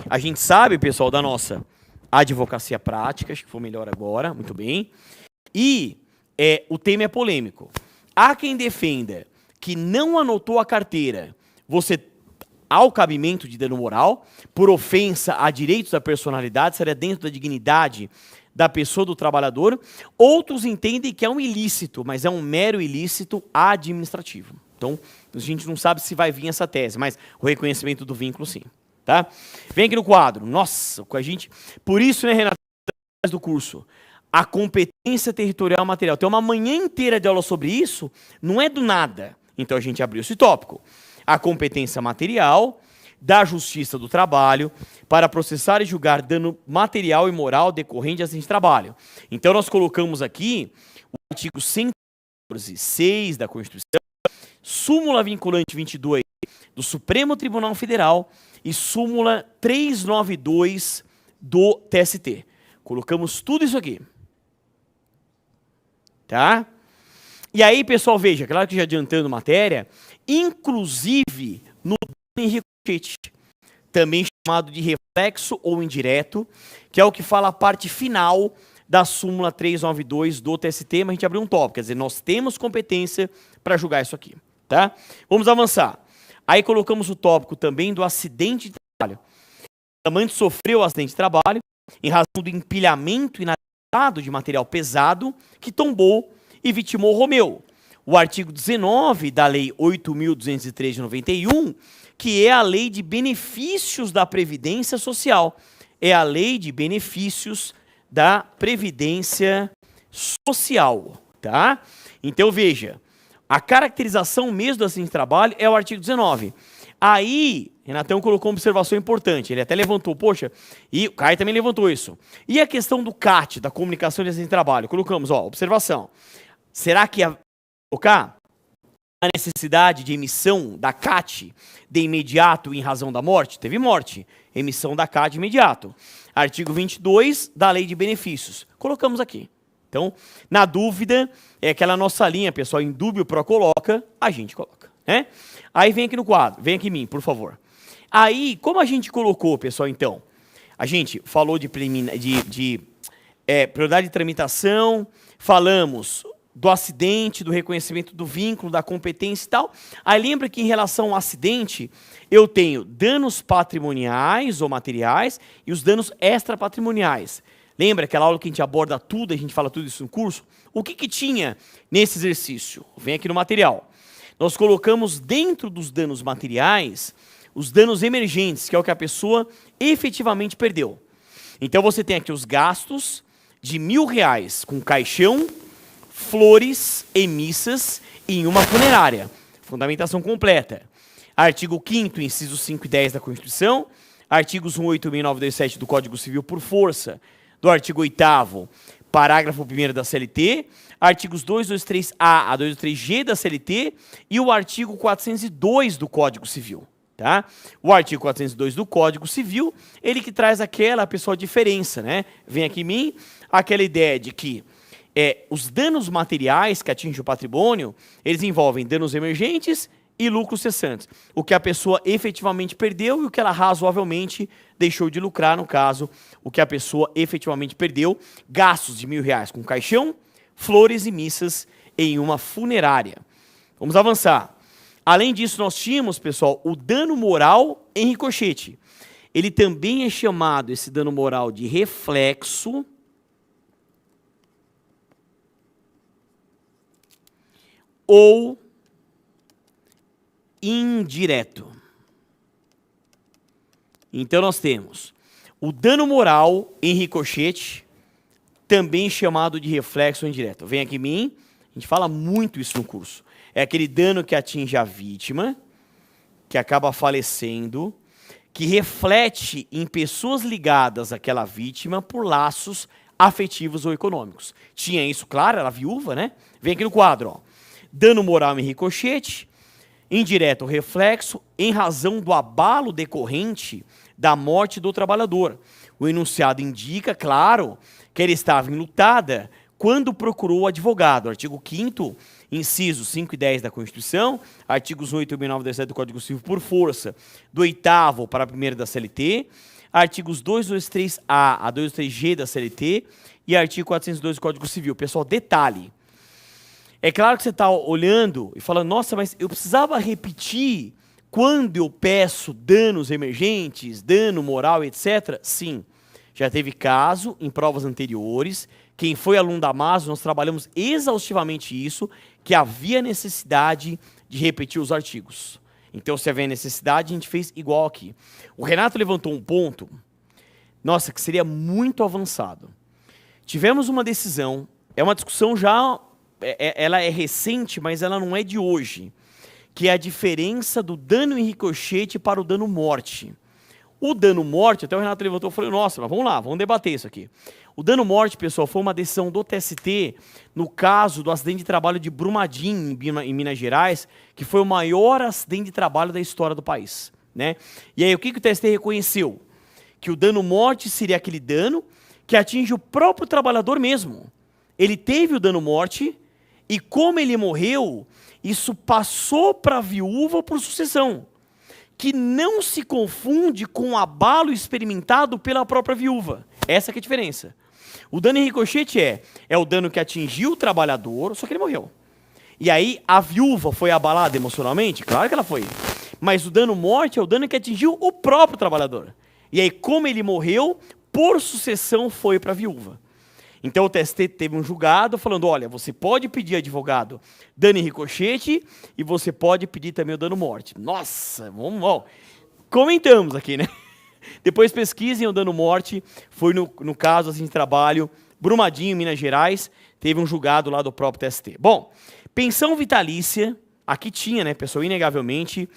A gente sabe, pessoal, da nossa advocacia prática, acho que foi melhor agora, muito bem, e o tema é polêmico. Há quem defenda que não anotou a carteira, você há o cabimento de dano moral, por ofensa a direitos da personalidade, seria dentro da dignidade da pessoa do trabalhador. Outros entendem que é um ilícito, mas é um mero ilícito administrativo. Então, a gente não sabe se vai vir essa tese, mas o reconhecimento do vínculo, sim. Tá? Vem aqui no quadro. Nossa, com a gente... Por isso, né, Renato, do curso... A competência territorial material. Tem uma manhã inteira de aula sobre isso, não é do nada. Então a gente abriu esse tópico. A competência material da Justiça do Trabalho para processar e julgar dano material e moral decorrente de acidente de trabalho. Então nós colocamos aqui o artigo 114.6 da Constituição, súmula vinculante 22 do Supremo Tribunal Federal e súmula 392 do TST. Colocamos tudo isso aqui. Tá? E aí, pessoal, veja, claro que já adiantando matéria, inclusive no dano em ricochete, também chamado de reflexo ou indireto, que é o que fala a parte final da súmula 392 do TST, mas a gente abriu um tópico, quer dizer, nós temos competência para julgar isso aqui, tá? Vamos avançar. Aí colocamos o tópico também do acidente de trabalho. amante sofreu acidente de trabalho em razão do empilhamento inadequado de material pesado que tombou e vitimou Romeu. O artigo 19 da Lei 8.203 de 91, que é a Lei de Benefícios da Previdência Social. É a Lei de Benefícios da Previdência Social, tá? Então, veja, a caracterização mesmo do acidente de trabalho é o artigo 19. Aí, Renatão colocou uma observação importante, ele até levantou, poxa, e o Caio também levantou isso. E a questão do CAT, da comunicação de acidente de trabalho? Colocamos, ó, observação. Será que colocar a necessidade de emissão da CAT de imediato em razão da morte? Teve morte, emissão da CAT de imediato. Artigo 22 da Lei de Benefícios. Colocamos aqui. Então, na dúvida, é aquela nossa linha, pessoal, em dúbio pro coloca, a gente coloca, né? Aí vem aqui no quadro, vem aqui em mim, por favor. Aí, como a gente colocou, pessoal, então? A gente falou de prioridade de tramitação, falamos do acidente, do reconhecimento do vínculo, da competência e tal. Aí lembra que em relação ao acidente, eu tenho danos patrimoniais ou materiais e os danos extrapatrimoniais. Lembra aquela aula que a gente aborda tudo, a gente fala tudo isso no curso? O que tinha nesse exercício? Vem aqui no material. Nós colocamos dentro dos danos materiais os danos emergentes, que é o que a pessoa efetivamente perdeu. Então você tem aqui os gastos de R$1.000 com caixão, flores e missas em uma funerária. Fundamentação completa. Artigo 5º, incisos 5 e 10 da Constituição. Artigos 186 e 927 do Código Civil por força do artigo 8º, parágrafo 1º da CLT. Artigos 223A a 223G da CLT e o artigo 402 do Código Civil. Tá? O artigo 402 do Código Civil, ele que traz aquela, pessoal, diferença, né? Vem aqui em mim, aquela ideia de que os danos materiais que atingem o patrimônio, eles envolvem danos emergentes e lucros cessantes. O que a pessoa efetivamente perdeu e o que ela razoavelmente deixou de lucrar, no caso, o que a pessoa efetivamente perdeu, gastos de R$1.000 com caixão, flores e missas em uma funerária. Vamos avançar. Além disso, nós tínhamos, pessoal, o dano moral em ricochete. Ele também é chamado, esse dano moral, de reflexo ou indireto. Então nós temos o dano moral em ricochete, também chamado de reflexo indireto. Vem aqui em mim, a gente fala muito isso no curso. É aquele dano que atinge a vítima, que acaba falecendo, que reflete em pessoas ligadas àquela vítima por laços afetivos ou econômicos. Tinha isso, claro, era viúva, né? Vem aqui no quadro, ó. Dano moral em ricochete, indireto reflexo, em razão do abalo decorrente da morte do trabalhador. O enunciado indica, claro, que ele estava enlutada quando procurou o advogado. Artigo 5º, incisos 5 e 10 da Constituição, artigos 8 e 9 do Código Civil por força do 8º para 1º da CLT, artigos 223A a 223G da CLT e artigo 402 do Código Civil. Pessoal, detalhe. É claro que você está olhando e falando, nossa, mas eu precisava repetir quando eu peço danos emergentes, dano moral, etc. Sim, já teve caso em provas anteriores. Quem foi aluno da MASO, nós trabalhamos exaustivamente isso, que havia necessidade de repetir os artigos. Então, se havia necessidade, a gente fez igual aqui. O Renato levantou um ponto, nossa, que seria muito avançado. Tivemos uma decisão, é uma discussão já, ela é recente, mas ela não é de hoje, que é a diferença do dano em ricochete para o dano morte. O dano morte, até o Renato levantou e falou, nossa, mas vamos lá, vamos debater isso aqui. O dano morte, pessoal, foi uma decisão do TST no caso do acidente de trabalho de Brumadinho, em Minas Gerais, que foi o maior acidente de trabalho da história do país, né? E aí, o que o TST reconheceu? Que o dano morte seria aquele dano que atinge o próprio trabalhador mesmo. Ele teve o dano morte e, como ele morreu, isso passou para a viúva por sucessão, que não se confunde com o abalo experimentado pela própria viúva. Essa que é a diferença. O dano em ricochete é o dano que atingiu o trabalhador, só que ele morreu. E aí a viúva foi abalada emocionalmente? Claro que ela foi. Mas o dano morte é o dano que atingiu o próprio trabalhador. E aí, como ele morreu, por sucessão foi para a viúva. Então o TST teve um julgado falando, olha, você pode pedir advogado dano em ricochete e você pode pedir também o dano morte. Nossa, vamos, comentamos aqui, né? Depois pesquisem o dano morte, foi no caso assim, de trabalho, Brumadinho, Minas Gerais, teve um julgado lá do próprio TST. Bom, pensão vitalícia, aqui tinha, né, pessoal, inegavelmente,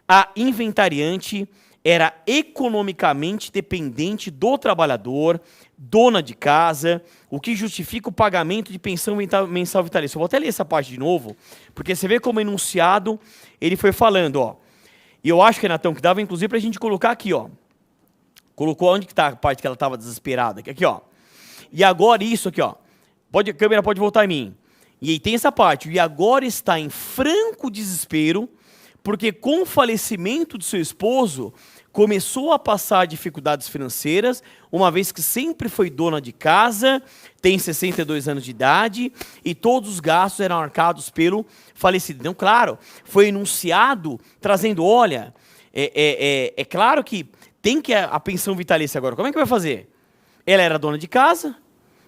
a inventariante era economicamente dependente do trabalhador, dona de casa, o que justifica o pagamento de pensão mensal vitalícia. Eu vou até ler essa parte de novo, porque você vê como enunciado ele foi falando, ó. E eu acho, Renatão, que dava inclusive para a gente colocar aqui, ó. Colocou onde que está a parte que ela estava desesperada. Aqui, ó. E agora isso aqui, ó. A câmera pode voltar em mim. E aí tem essa parte. E agora está em franco desespero, porque com o falecimento de seu esposo, começou a passar dificuldades financeiras, uma vez que sempre foi dona de casa, tem 62 anos de idade, e todos os gastos eram arcados pelo falecido. Então, claro, foi enunciado, trazendo, olha, é claro que tem que a pensão vitalícia agora. Como é que vai fazer? Ela era dona de casa,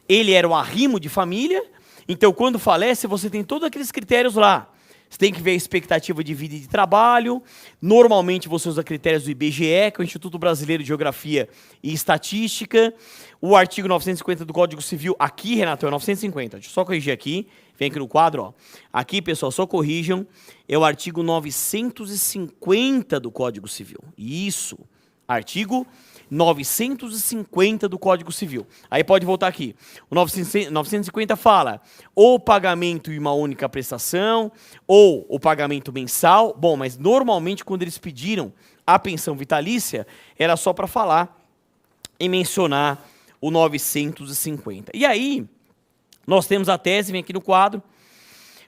ele era um arrimo de família, então quando falece, você tem todos aqueles critérios lá. Você tem que ver a expectativa de vida e de trabalho. Normalmente você usa critérios do IBGE, que é o Instituto Brasileiro de Geografia e Estatística. O artigo 950 do Código Civil, aqui, Renato, é 950. Deixa eu só corrigir aqui. Vem aqui no quadro, ó. Aqui, pessoal, só corrijam. É o artigo 950 do Código Civil. Isso. Artigo 950 do Código Civil. Aí pode voltar aqui. O 950 fala ou pagamento em uma única prestação, ou o pagamento mensal. Bom, mas normalmente quando eles pediram a pensão vitalícia, era só para falar e mencionar o 950. E aí, nós temos a tese, vem aqui no quadro,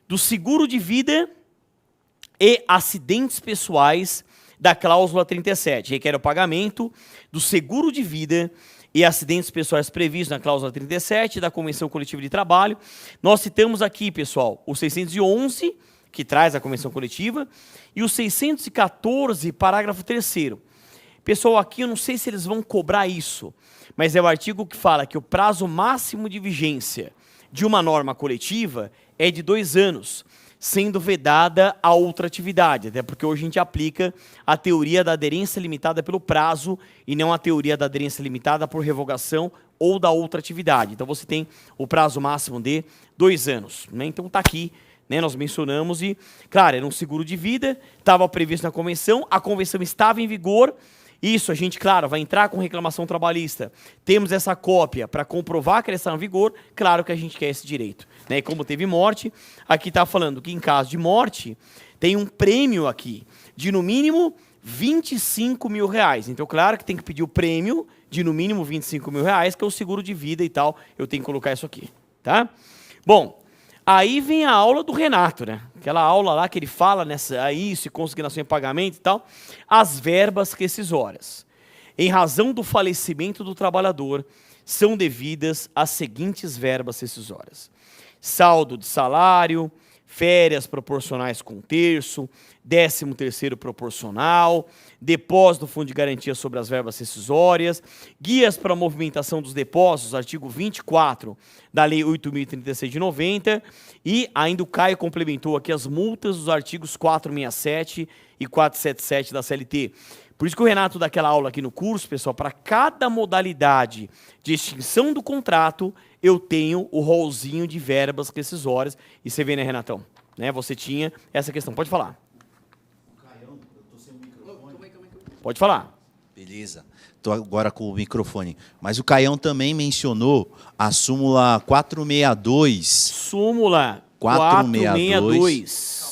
do seguro de vida e acidentes pessoais da cláusula 37, requer o pagamento do seguro de vida e acidentes pessoais previstos na cláusula 37 da Convenção Coletiva de Trabalho. Nós citamos aqui, pessoal, o 611, que traz a Convenção Coletiva, e o 614, parágrafo 3º. Pessoal, aqui eu não sei se eles vão cobrar isso, mas é o artigo que fala que o prazo máximo de vigência de uma norma coletiva é de 2 anos, sendo vedada a outra atividade, até porque hoje a gente aplica a teoria da aderência limitada pelo prazo e não a teoria da aderência limitada por revogação ou da outra atividade. Então você tem o prazo máximo de 2 anos. Né? Então está aqui, né, nós mencionamos e, claro, era um seguro de vida, estava previsto na convenção, a convenção estava em vigor. Isso, a gente, claro, vai entrar com reclamação trabalhista. Temos essa cópia para comprovar que ela está em vigor, claro que a gente quer esse direito. Né? E como teve morte, aqui está falando que em caso de morte, tem um prêmio aqui de no mínimo 25 mil reais. Então, claro que tem que pedir o prêmio de no mínimo 25 mil reais, que é o seguro de vida e tal. Eu tenho que colocar isso aqui, tá? Bom, aí vem a aula do Renato, né? Aquela aula lá que ele fala nessa isso, consignação em pagamento e tal. As verbas rescisórias. Em razão do falecimento do trabalhador, são devidas as seguintes verbas rescisórias: saldo de salário, férias proporcionais com terço, 13º proporcional, depósito do fundo de garantia sobre as verbas rescisórias, guias para a movimentação dos depósitos, artigo 24 da Lei 8.036 de 90, e ainda o Caio complementou aqui as multas dos artigos 467 e 477 da CLT. Por isso que o Renato dá aquela aula aqui no curso, pessoal, para cada modalidade de extinção do contrato, eu tenho o rolzinho de verbas rescisórias. E você vê, né, Renatão? Né, você tinha essa questão. Pode falar. Caião, eu tô sem o microfone. Pode falar. Beleza. Estou agora com o microfone. Mas o Caião também mencionou a súmula 462. Súmula 462.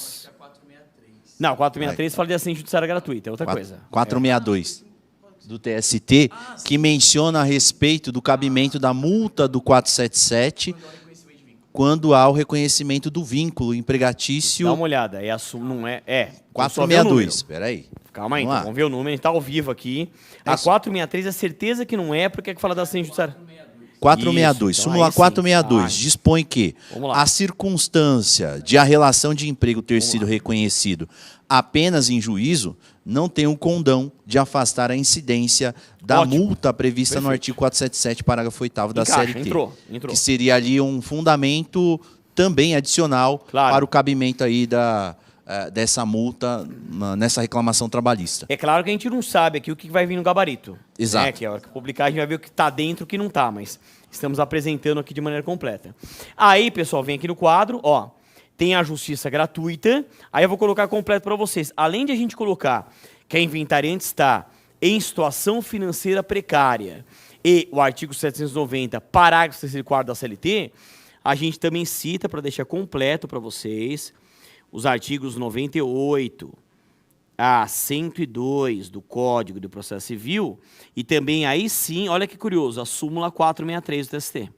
Não, 463 fala de assistência judiciária gratuita, é outra coisa. 462 do TST, que menciona a respeito do cabimento da multa do 477 quando há o reconhecimento do vínculo empregatício. Dá uma olhada, não é... 462, espera aí. Calma aí, então, vamos ver o número, a gente está ao vivo aqui. A 463 é certeza que não é, porque é que fala da assistência judiciária. 462, Isso, então súmula aí sim. 462, dispõe que Vamos lá. a circunstância de a relação de emprego ter sido reconhecido apenas em juízo não tem o condão de afastar a incidência da Ótimo. multa prevista no Perfeito. artigo 477, parágrafo 8º da Encaixa, CLT. entrou. Que seria ali um fundamento também adicional Claro. para o cabimento aí dessa multa nessa reclamação trabalhista. É claro que a gente não sabe aqui o que vai vir no gabarito. Exato. Né? Que a hora que publicar a gente vai ver o que está dentro e o que não está, mas estamos apresentando aqui de maneira completa. Aí, pessoal, vem aqui no quadro, ó, tem a justiça gratuita, aí eu vou colocar completo para vocês. Além de a gente colocar que a inventariante está em situação financeira precária e o artigo 790, parágrafo 3º e 4º da CLT, a gente também cita, para deixar completo para vocês, os artigos 98 a 102 do Código do Processo Civil e também, aí sim, olha que curioso, a súmula 463 do TST.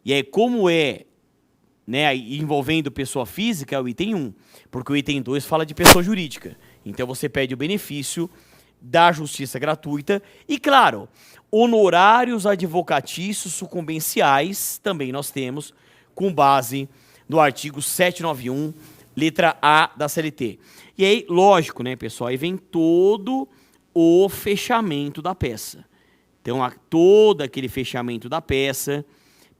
E aí, como é, né, envolvendo pessoa física, é o item 1, porque o item 2 fala de pessoa jurídica. Então, você pede o benefício da justiça gratuita e, claro, honorários advocatícios sucumbenciais, também nós temos, com base no artigo 791, letra A da CLT. E aí, lógico, né, pessoal, aí vem todo o fechamento da peça. Então, todo aquele fechamento da peça,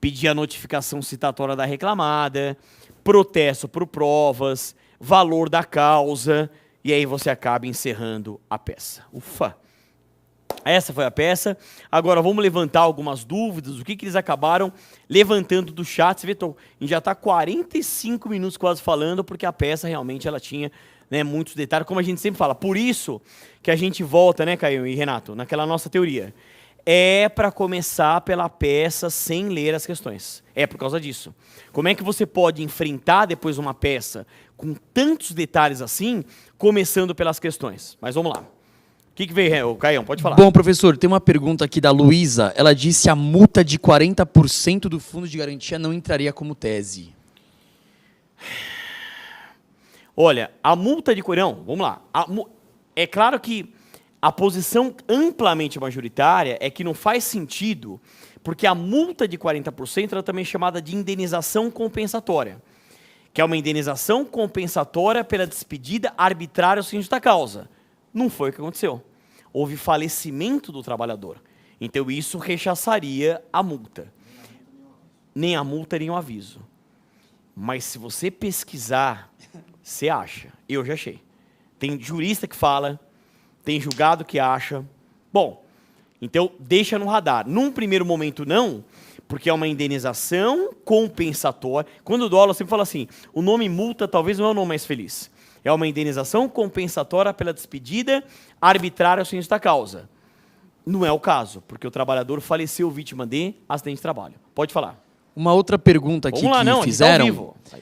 pedir a notificação citatória da reclamada, protesto por provas, valor da causa, e aí você acaba encerrando a peça. Ufa! Essa foi a peça. Agora vamos levantar algumas dúvidas, o que eles acabaram levantando do chat. Você vê, a gente já está 45 minutos quase falando, porque a peça realmente ela tinha, né, muitos detalhes, como a gente sempre fala. Por isso que a gente volta, né, Caio e Renato, naquela nossa teoria. É para começar pela peça sem ler as questões. É por causa disso. Como é que você pode enfrentar depois uma peça com tantos detalhes assim, começando pelas questões? Mas vamos lá. O que veio, Caião? Pode falar. Bom, professor, tem uma pergunta aqui da Luísa. Ela disse que a multa de 40% do fundo de garantia não entraria como tese. Olha, a multa de Corão, vamos lá. É claro que a posição amplamente majoritária é que não faz sentido, porque a multa de 40% ela também é chamada de indenização compensatória, que é uma indenização compensatória pela despedida arbitrária sem justa causa. Não foi o que aconteceu. Houve falecimento do trabalhador. Então isso rechaçaria a multa. Nem a multa, nem o aviso. Mas se você pesquisar, você acha. Eu já achei. Tem jurista que fala, tem julgado que acha. Bom, então deixa no radar. Num primeiro momento não, porque é uma indenização compensatória. Quando o dólar sempre fala assim, o nome multa talvez não é o nome mais feliz. É uma indenização compensatória pela despedida arbitrária sem justa causa. Não é o caso, porque o trabalhador faleceu vítima de acidente de trabalho. Pode falar. Uma outra pergunta aqui Vamos lá, que não, fizeram a gente tá ao vivo.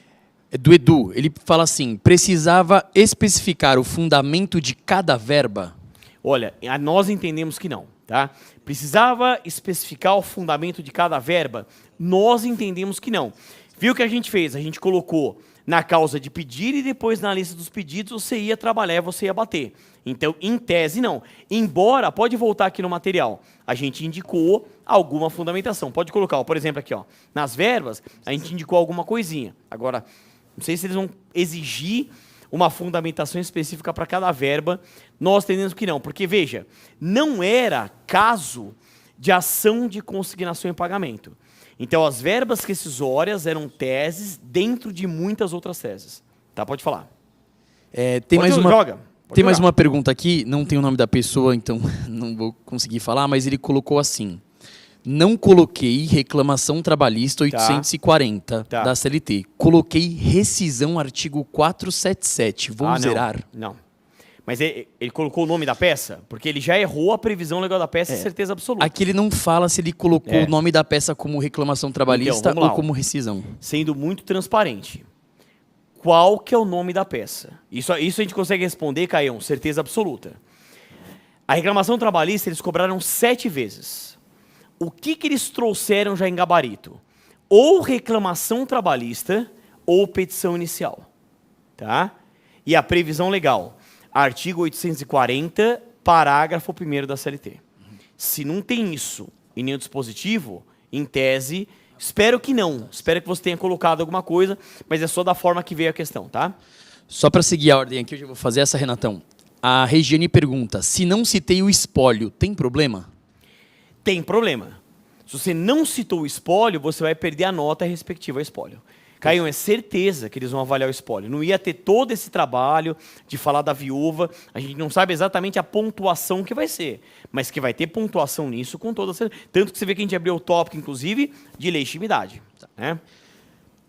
é do Edu. Ele fala assim, precisava especificar o fundamento de cada verba? Olha, nós entendemos que não, tá? Precisava especificar o fundamento de cada verba? Nós entendemos que não. Viu o que a gente fez? A gente colocou na causa de pedir e depois na lista dos pedidos você ia trabalhar, você ia bater. Então, em tese, não. Embora, pode voltar aqui no material, a gente indicou alguma fundamentação. Pode colocar, ó, por exemplo, aqui, ó, nas verbas, a gente indicou alguma coisinha. Agora, não sei se eles vão exigir uma fundamentação específica para cada verba. Nós entendemos que não, porque, veja, não era caso de ação de consignação em pagamento. Então, as verbas rescisórias eram teses dentro de muitas outras teses. Tá? Pode falar. Tem mais uma... Joga. Tem mais uma pergunta aqui, não tem o nome da pessoa, então não vou conseguir falar, mas ele colocou assim, não coloquei reclamação trabalhista 840 da CLT, coloquei rescisão artigo 477, vou zerar? Não. Mas ele colocou o nome da peça? Porque ele já errou a previsão legal da peça, certeza absoluta. Aqui ele não fala se ele colocou o nome da peça como reclamação trabalhista então, ou como rescisão. Sendo muito transparente. Qual que é o nome da peça? Isso a gente consegue responder, Caião, certeza absoluta. A reclamação trabalhista eles cobraram 7 vezes. O que eles trouxeram já em gabarito? Ou reclamação trabalhista ou petição inicial. Tá? E a previsão legal, artigo 840, parágrafo 1º da CLT. Se não tem isso em nenhum dispositivo, em tese... Espero que não. Espero que você tenha colocado alguma coisa, mas é só da forma que veio a questão, tá? Só para seguir a ordem aqui, eu já vou fazer essa, Renatão. A Regiane pergunta, se não citei o espólio, tem problema? Tem problema. Se você não citou o espólio, você vai perder a nota respectiva ao espólio. Caio, é certeza que eles vão avaliar o espólio. Não ia ter todo esse trabalho de falar da viúva. A gente não sabe exatamente a pontuação que vai ser, mas que vai ter pontuação nisso com toda certeza. Tanto que você vê que a gente abriu o tópico, inclusive, de legitimidade. Né?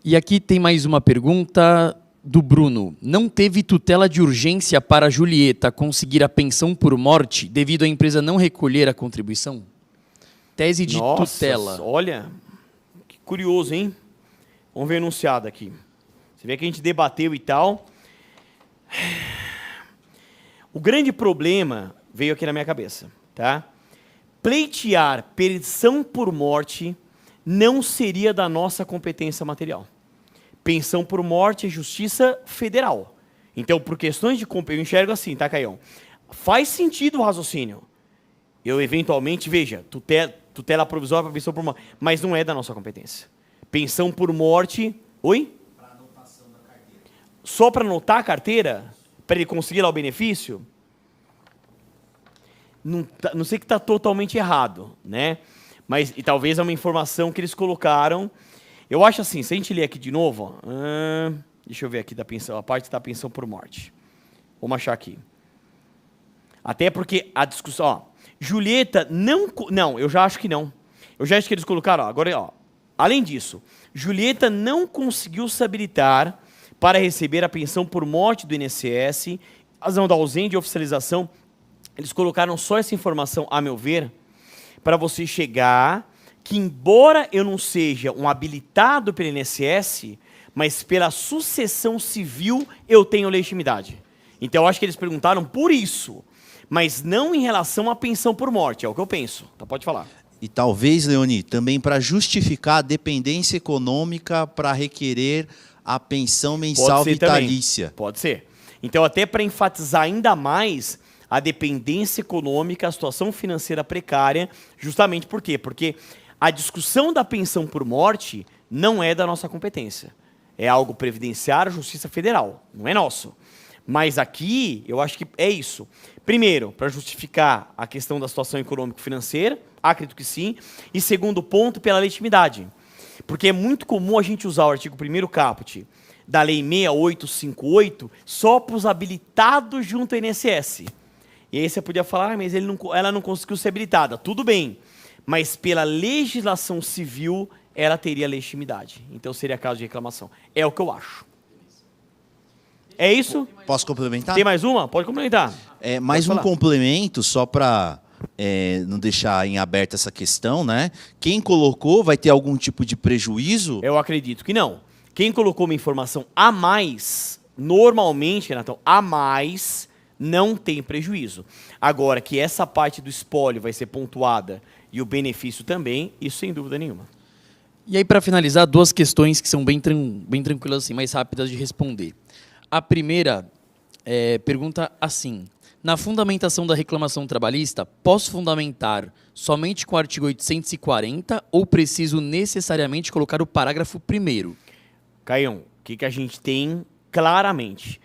E aqui tem mais uma pergunta do Bruno. Não teve tutela de urgência para a Julieta conseguir a pensão por morte devido à empresa não recolher a contribuição? Tese de tutela. Olha, que curioso, hein? Vamos ver o enunciado aqui. Você vê que a gente debateu e tal. O grande problema veio aqui na minha cabeça, tá? Pleitear pensão por morte não seria da nossa competência material. Pensão por morte é justiça federal. Então, por questões de... Eu enxergo assim, tá, Caião? Faz sentido o raciocínio. Eu, eventualmente, veja, tutela provisória para pensão por morte, mas não é da nossa competência. Pensão por morte... Oi? Para anotação da carteira. Só para anotar a carteira? Para ele conseguir lá o benefício? Não sei que está totalmente errado, né? Mas, e talvez é uma informação que eles colocaram. Eu acho assim, se a gente ler aqui de novo... deixa eu ver aqui da pensão, a parte da pensão por morte. Vamos achar aqui. Até porque a discussão... Ó, Julieta não... Não, eu já acho que não. Eu já acho que eles colocaram... Ó, agora, ó. Além disso, Julieta não conseguiu se habilitar para receber a pensão por morte do INSS, razão da ausência de oficialização. Eles colocaram só essa informação, a meu ver, para você chegar que, embora eu não seja um habilitado pelo INSS, mas pela sucessão civil eu tenho legitimidade. Então, eu acho que eles perguntaram por isso, mas não em relação à pensão por morte, é o que eu penso. Então, pode falar. E talvez, Leoni, também para justificar a dependência econômica para requerer a pensão mensal vitalícia. Também. Pode ser. Então, até para enfatizar ainda mais a dependência econômica, a situação financeira precária, justamente por quê? Porque a discussão da pensão por morte não é da nossa competência. É algo previdenciário, Justiça Federal, não é nosso. Mas aqui, eu acho que é isso. Primeiro, para justificar a questão da situação econômico-financeira, acredito que sim. E segundo ponto, pela legitimidade. Porque é muito comum a gente usar o artigo 1º caput da Lei 6858 só para os habilitados junto ao INSS. E aí você podia falar, mas ela não conseguiu ser habilitada. Tudo bem, mas pela legislação civil, ela teria legitimidade. Então seria caso de reclamação. É o que eu acho. É isso? Posso complementar? Tem mais uma? Pode complementar. Mais um complemento, só para não deixar em aberto essa questão, né? Quem colocou vai ter algum tipo de prejuízo? Eu acredito que não. Quem colocou uma informação a mais, normalmente, Renatão, a mais, não tem prejuízo. Agora, que essa parte do espólio vai ser pontuada e o benefício também, isso sem dúvida nenhuma. E aí, para finalizar, duas questões que são bem tranquilas, assim, mais rápidas de responder. A primeira pergunta assim: na fundamentação da reclamação trabalhista, posso fundamentar somente com o artigo 840 ou preciso necessariamente colocar o parágrafo 1º? Caião, o que a gente tem claramente?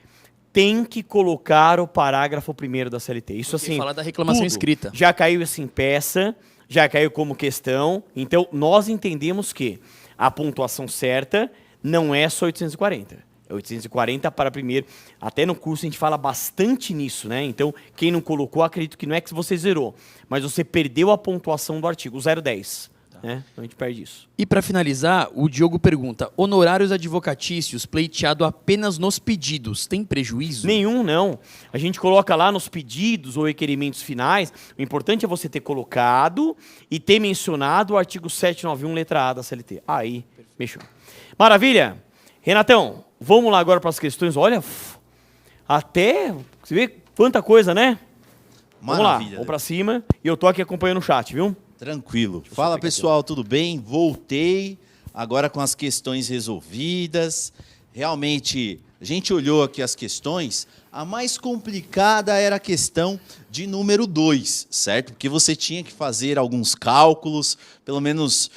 Tem que colocar o parágrafo 1º da CLT. Isso assim, falar da reclamação tudo escrita. Já caiu assim em peça, já caiu como questão. Então, nós entendemos que a pontuação certa não é só 840. 840 para primeiro. Até no curso a gente fala bastante nisso, né? Então, quem não colocou, acredito que não é que você zerou, mas você perdeu a pontuação do artigo, o 010. Né? Então a gente perde isso. E para finalizar, o Diogo pergunta: honorários advocatícios pleiteado apenas nos pedidos, tem prejuízo? Nenhum, não. A gente coloca lá nos pedidos ou requerimentos finais, o importante é você ter colocado e ter mencionado o artigo 791, letra A da CLT. Aí, fechou. Maravilha! Renatão, vamos lá agora para as questões. Olha, até, você vê quanta coisa, né? Vamos lá, vamos para cima. E eu tô aqui acompanhando o chat, viu? Tranquilo. Fala, pessoal, tudo bem? Voltei, agora com as questões resolvidas. Realmente, a gente olhou aqui as questões, a mais complicada era a questão de número 2, certo? Porque você tinha que fazer alguns cálculos, pelo menos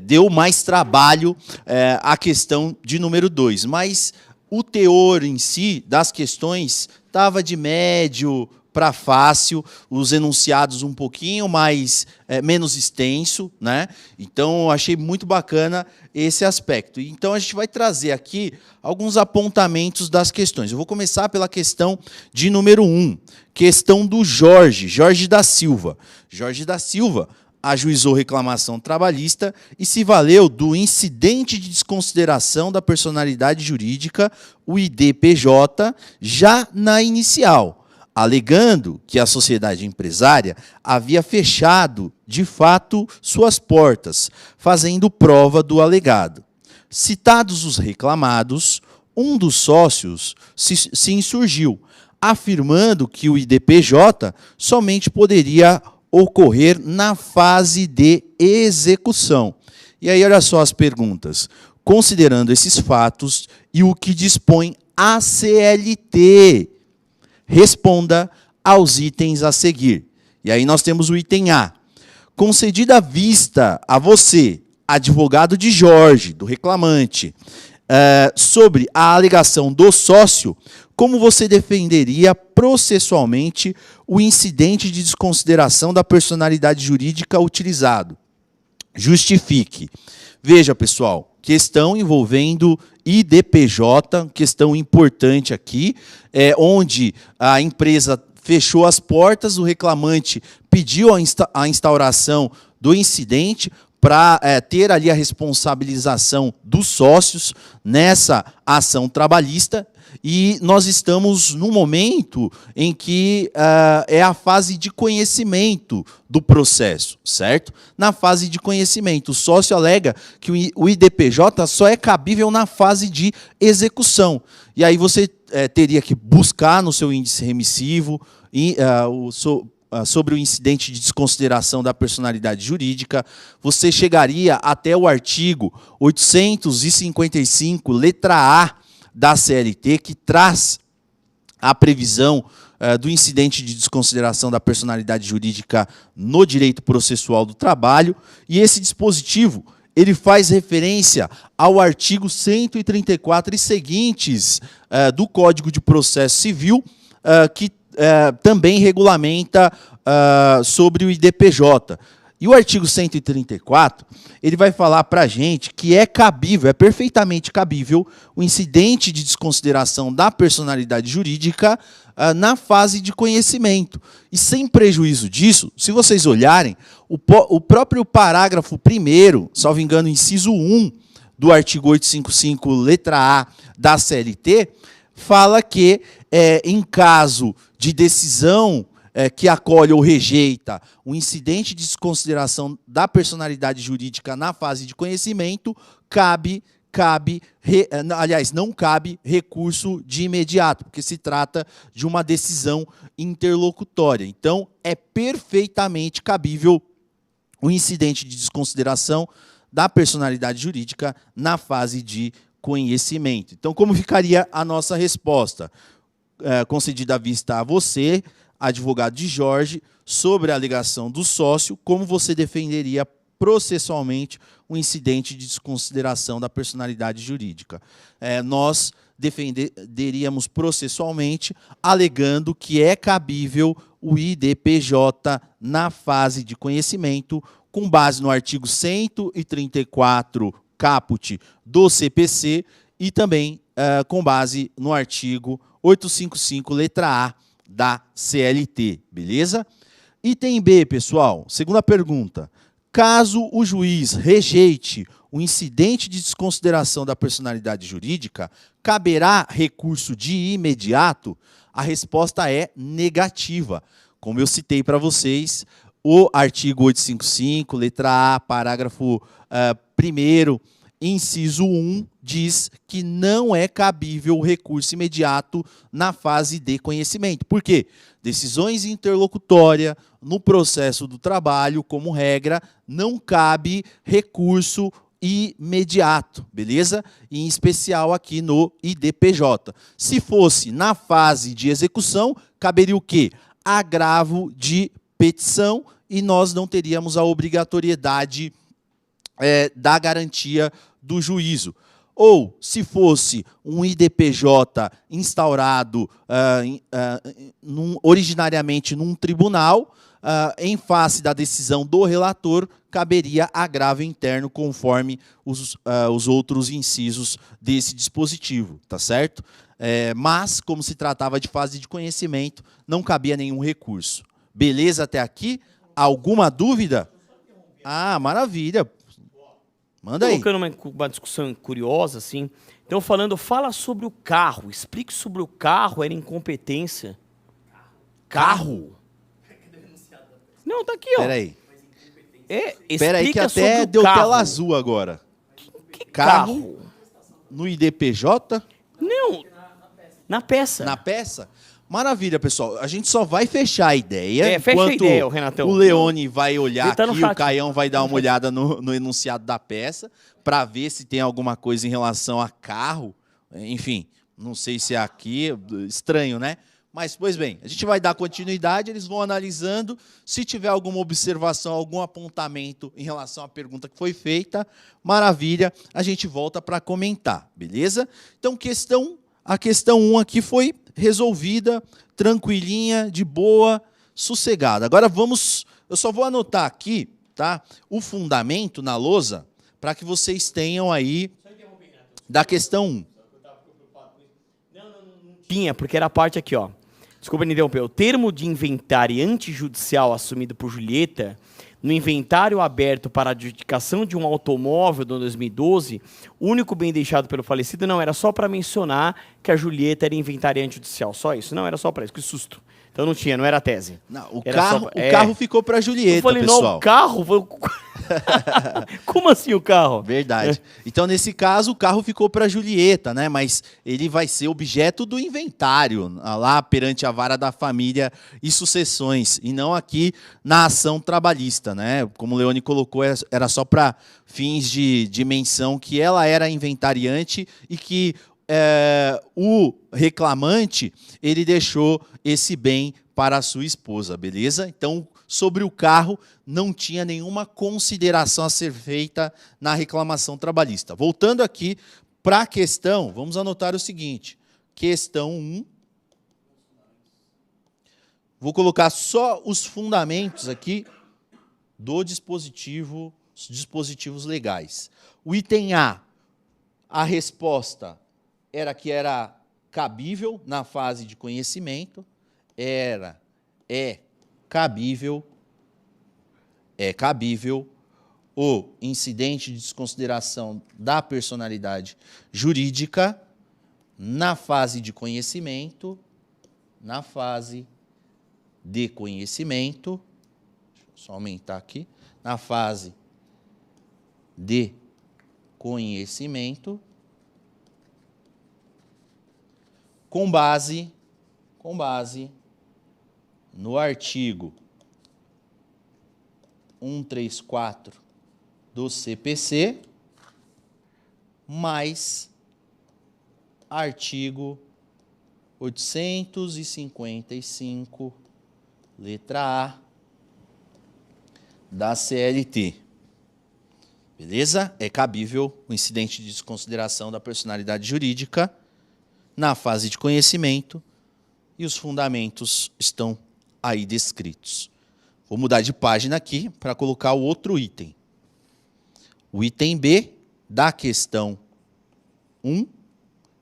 deu mais trabalho a questão de número 2. Mas o teor em si das questões estava de médio para fácil, os enunciados um pouquinho mais menos extenso, né? Então eu achei muito bacana esse aspecto. Então a gente vai trazer aqui alguns apontamentos das questões. Eu vou começar pela questão de número 1, questão do Jorge da Silva. Jorge da Silva ajuizou reclamação trabalhista e se valeu do incidente de desconsideração da personalidade jurídica, o IDPJ, já na inicial, alegando que a sociedade empresária havia fechado, de fato, suas portas, fazendo prova do alegado. Citados os reclamados, um dos sócios se insurgiu, afirmando que o IDPJ somente poderia ocorrer na fase de execução. E aí, olha só as perguntas. Considerando esses fatos e o que dispõe a CLT, responda aos itens a seguir. E aí nós temos o item A. Concedida a vista a você, advogado de Jorge, do reclamante, sobre a alegação do sócio, como você defenderia processualmente o incidente de desconsideração da personalidade jurídica utilizado? Justifique. Veja, pessoal, questão envolvendo IDPJ, questão importante aqui, onde a empresa fechou as portas, o reclamante pediu a instauração do incidente para ter ali a responsabilização dos sócios nessa ação trabalhista. E nós estamos num momento em que é a fase de conhecimento do processo, certo? Na fase de conhecimento, o sócio alega que o IDPJ só é cabível na fase de execução. E aí você teria que buscar no seu índice remissivo sobre o incidente de desconsideração da personalidade jurídica. Você chegaria até o artigo 855, letra A, da CLT, que traz a previsão do incidente de desconsideração da personalidade jurídica no direito processual do trabalho, e esse dispositivo ele faz referência ao artigo 134 e seguintes do Código de Processo Civil, que também regulamenta sobre o IDPJ. E o artigo 134, ele vai falar para a gente que é cabível, é perfeitamente cabível, o incidente de desconsideração da personalidade jurídica na fase de conhecimento. E sem prejuízo disso, se vocês olharem, o próprio parágrafo 1º, salvo engano, inciso 1 do artigo 855, letra A da CLT, fala que, em caso de decisão que acolhe ou rejeita o incidente de desconsideração da personalidade jurídica na fase de conhecimento, não cabe recurso de imediato, porque se trata de uma decisão interlocutória. Então, é perfeitamente cabível o incidente de desconsideração da personalidade jurídica na fase de conhecimento. Então, como ficaria a nossa resposta? Concedida a vista a você, advogado de Jorge, sobre a alegação do sócio, como você defenderia processualmente o incidente de desconsideração da personalidade jurídica? Nós defenderíamos processualmente, alegando que é cabível o IDPJ na fase de conhecimento, com base no artigo 134, caput do CPC, e também com base no artigo 855, letra A, da CLT, beleza? Item B, pessoal, segunda pergunta. Caso o juiz rejeite o incidente de desconsideração da personalidade jurídica, caberá recurso de imediato? A resposta é negativa. Como eu citei para vocês, o artigo 855, letra A, parágrafo 1º, inciso 1, diz que não é cabível o recurso imediato na fase de conhecimento. Por quê? Decisões interlocutórias no processo do trabalho, como regra, não cabe recurso imediato, beleza? Em especial aqui no IDPJ. Se fosse na fase de execução, caberia o quê? Agravo de petição, e nós não teríamos a obrigatoriedade da garantia do juízo. ou se fosse um IDPJ instaurado originariamente num tribunal, em face da decisão do relator, caberia agravo interno conforme os outros incisos desse dispositivo, tá certo? Mas, como se tratava de fase de conhecimento, não cabia nenhum recurso. Beleza até aqui? Alguma dúvida? Ah, maravilha. Manda aí. Colocando uma discussão curiosa, assim. Então, fala sobre o carro. Explique sobre o carro, era incompetência. Carro? Não, tá aqui, ó. Peraí. Explica que sobre até o deu carro. tela azul agora. Que carro? No IDPJ? Não, na peça. Na peça? Maravilha, pessoal. A gente só vai fechar a ideia. Fecha a enquanto ideia, Renatão. o Leone vai olhar Ele tá no aqui, chat. o Caião vai dar uma olhada no enunciado da peça, para ver se tem alguma coisa em relação a carro. Enfim, não sei se é aqui, estranho, né? Mas, pois bem, a gente vai dar continuidade, eles vão analisando. Se tiver alguma observação, algum apontamento em relação à pergunta que foi feita, maravilha, a gente volta para comentar, beleza? Então, a questão 1 aqui foi resolvida, tranquilinha, de boa, sossegada. Agora eu só vou anotar aqui, tá? O fundamento na lousa, para que vocês tenham aí da questão 1. Tinha, porque era a parte aqui, ó. Desculpa me interromper. O termo de inventariante judicial assumido por Julieta, no inventário aberto para adjudicação de um automóvel do ano 2012, o único bem deixado pelo falecido, não, era só para mencionar que a Julieta era inventariante judicial. Só isso. Não, era só para isso. Que susto. Então não tinha, não era tese. Não, o Era carro ficou para Julieta, eu falei, pessoal. não, o carro... Como assim o carro? Verdade. Então, nesse caso, o carro ficou para Julieta, né? Mas ele vai ser objeto do inventário, lá perante a vara da família e sucessões, e não aqui na ação trabalhista, né? Como o Leone colocou, era só para fins de menção que ela era inventariante e que o reclamante, ele deixou esse bem para a sua esposa, beleza? Então, sobre o carro, não tinha nenhuma consideração a ser feita na reclamação trabalhista. Voltando aqui para a questão, vamos anotar o seguinte. Questão 1. Vou colocar só os fundamentos aqui do dispositivo, os dispositivos legais. O item A, a resposta era que era cabível na fase de conhecimento, é cabível o incidente de desconsideração da personalidade jurídica na fase de conhecimento, deixa eu só aumentar aqui, na fase de conhecimento, com base no artigo 134 do CPC, mais artigo 855, letra A, da CLT. Beleza? É cabível o incidente de desconsideração da personalidade jurídica na fase de conhecimento, e os fundamentos estão aí descritos. Vou mudar de página aqui para colocar o outro item. O item B da questão 1.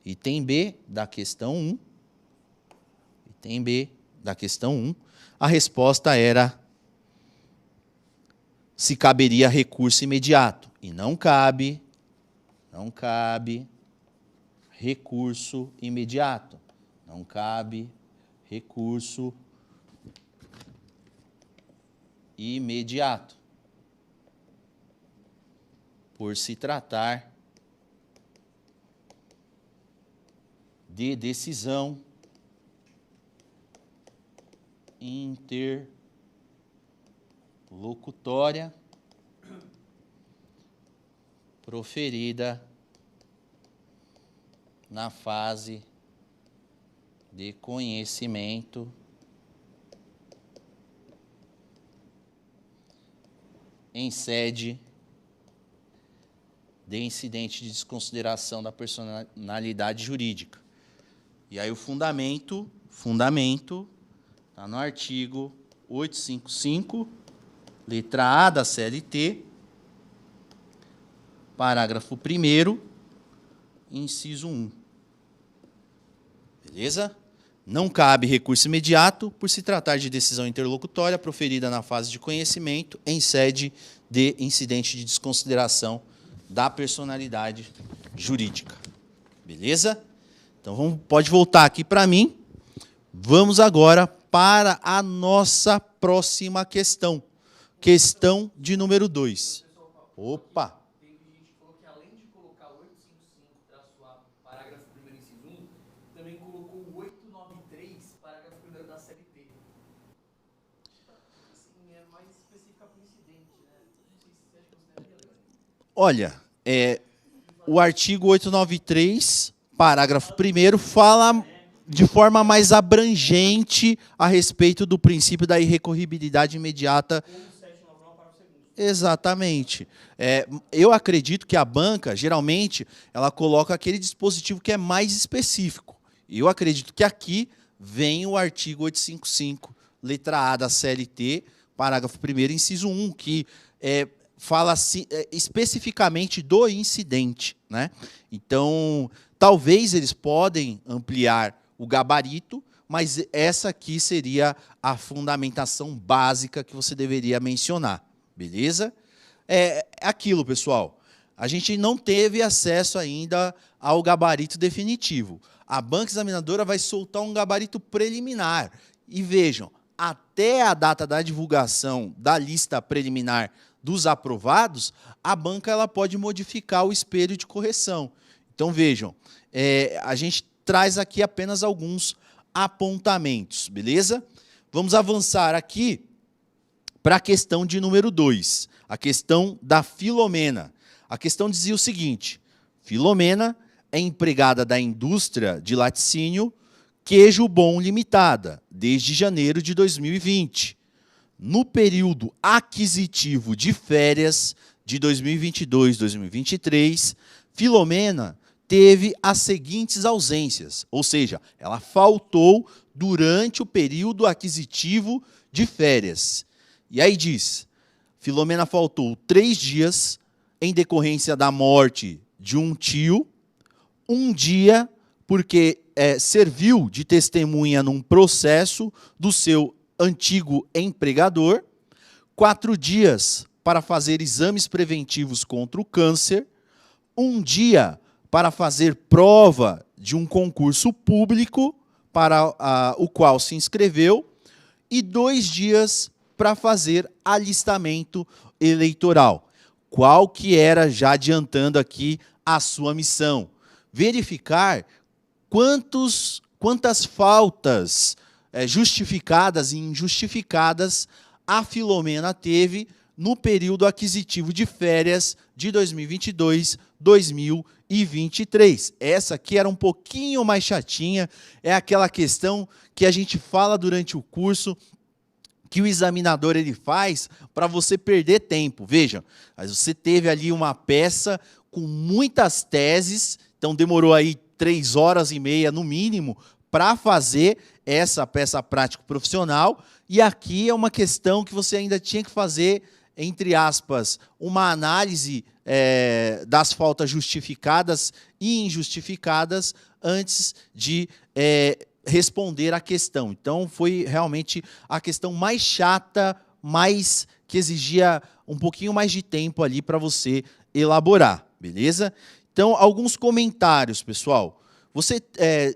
Item B da questão 1. Item B da questão 1. A resposta era se caberia recurso imediato. E não cabe recurso imediato. Não cabe recurso imediato, por se tratar de decisão interlocutória proferida na fase de conhecimento em sede de incidente de desconsideração da personalidade jurídica. E aí o fundamento está no artigo 855, letra A da CLT, parágrafo 1º, inciso 1. Beleza? Não cabe recurso imediato por se tratar de decisão interlocutória proferida na fase de conhecimento em sede de incidente de desconsideração da personalidade jurídica. Beleza? Então, pode voltar aqui para mim. Vamos agora para a nossa próxima questão. Questão de número 2. Opa! Teve gente que falou que além de colocar o 855-A, parágrafo 1º, inciso 1, também colocou o 893, parágrafo 1º da CLT. Assim, é mais específica para o incidente, né? Não sei se você acha que consideraria legal. Olha, o artigo 893, parágrafo 1º, fala de forma mais abrangente a respeito do princípio da irrecorribilidade imediata. Exatamente. Eu acredito que a banca, geralmente, ela coloca aquele dispositivo que é mais específico. Eu acredito que aqui vem o artigo 855, letra A da CLT, parágrafo 1º, inciso 1, que fala especificamente do incidente, né? Então, talvez eles podem ampliar o gabarito, mas essa aqui seria a fundamentação básica que você deveria mencionar. Beleza? É aquilo, pessoal. A gente não teve acesso ainda ao gabarito definitivo. A banca examinadora vai soltar um gabarito preliminar. E vejam, até a data da divulgação da lista preliminar dos aprovados, a banca ela pode modificar o espelho de correção. Então, vejam, a gente traz aqui apenas alguns apontamentos, beleza? Vamos avançar aqui para a questão de número 2, a questão da Filomena. A questão dizia o seguinte: Filomena é empregada da indústria de laticínio Queijo Bom Limitada, desde janeiro de 2020. No período aquisitivo de férias de 2022-2023, Filomena teve as seguintes ausências, ou seja, ela faltou durante o período aquisitivo de férias. E aí diz, Filomena faltou 3 dias em decorrência da morte de um tio, 1 dia porque serviu de testemunha num processo do seu antigo empregador, 4 dias para fazer exames preventivos contra o câncer, 1 dia para fazer prova de um concurso público para o qual se inscreveu e 2 dias para fazer alistamento eleitoral. Qual que era, já adiantando aqui, a sua missão? Verificar quantas faltas justificadas e injustificadas a Filomena teve no período aquisitivo de férias de 2022-2023. Essa aqui era um pouquinho mais chatinha, é aquela questão que a gente fala durante o curso, que o examinador ele faz para você perder tempo. Veja, você teve ali uma peça com muitas teses, então demorou aí 3 horas e meia no mínimo para fazer essa peça prático-profissional, e aqui é uma questão que você ainda tinha que fazer, entre aspas, uma análise das faltas justificadas e injustificadas antes de responder a questão. Então, foi realmente a questão mais chata, que exigia um pouquinho mais de tempo ali para você elaborar, beleza? Então, alguns comentários, pessoal. Você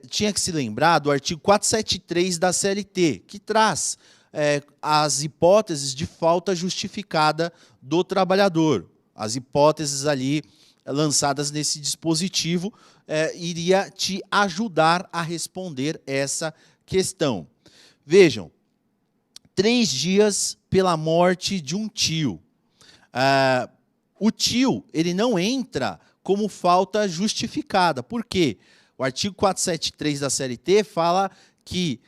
tinha que se lembrar do artigo 473 da CLT, que traz as hipóteses de falta justificada do trabalhador. As hipóteses ali lançadas nesse dispositivo iria te ajudar a responder essa questão. Vejam, 3 dias pela morte de um tio. O tio ele não entra como falta justificada. Por quê? O artigo 473 da CLT fala que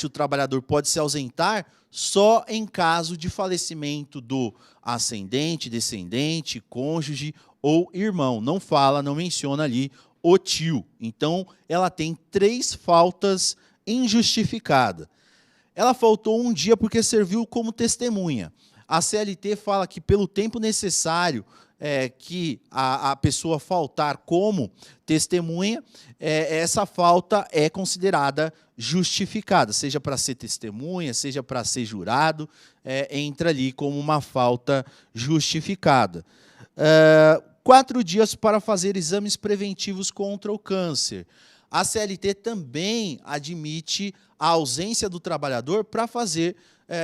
o trabalhador pode se ausentar só em caso de falecimento do ascendente, descendente, cônjuge ou irmão. Não fala, não menciona ali o tio. Então, ela tem 3 faltas injustificadas. Ela faltou um dia porque serviu como testemunha. A CLT fala que pelo tempo necessário que a pessoa faltar como testemunha, essa falta é considerada justificada, seja para ser testemunha, seja para ser jurado, entra ali como uma falta justificada. 4 dias para fazer exames preventivos contra o câncer. A CLT também admite a ausência do trabalhador para fazer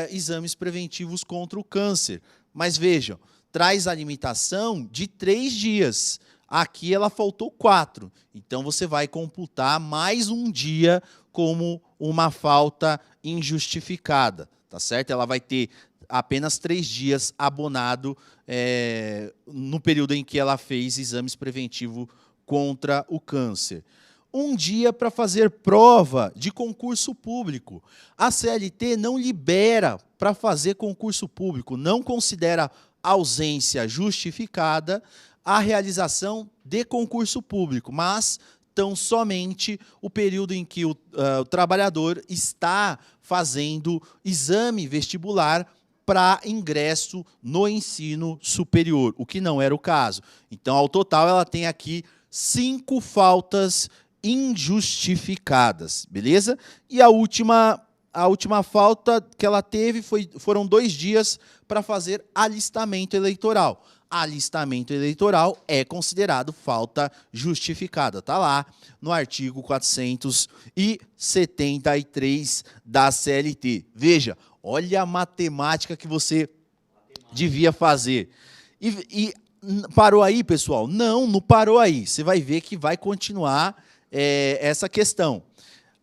exames preventivos contra o câncer. Mas vejam, traz a limitação de 3 dias. Aqui ela faltou 4. Então, você vai computar mais um dia como uma falta injustificada. Tá certo? Ela vai ter apenas 3 dias abonado no período em que ela fez exames preventivos contra o câncer. Um dia para fazer prova de concurso público. A CLT não libera para fazer concurso público, não considera ausência justificada a realização de concurso público, mas tão somente o período em que o trabalhador está fazendo exame vestibular para ingresso no ensino superior, o que não era o caso. Então, ao total, ela tem aqui 5 faltas injustificadas, beleza? E a última falta que ela teve foram 2 dias para fazer alistamento eleitoral. Alistamento eleitoral é considerado falta justificada. Está lá no artigo 473 da CLT. Veja, olha a matemática que você devia fazer. E parou aí, pessoal? Não parou aí. Você vai ver que vai continuar essa questão.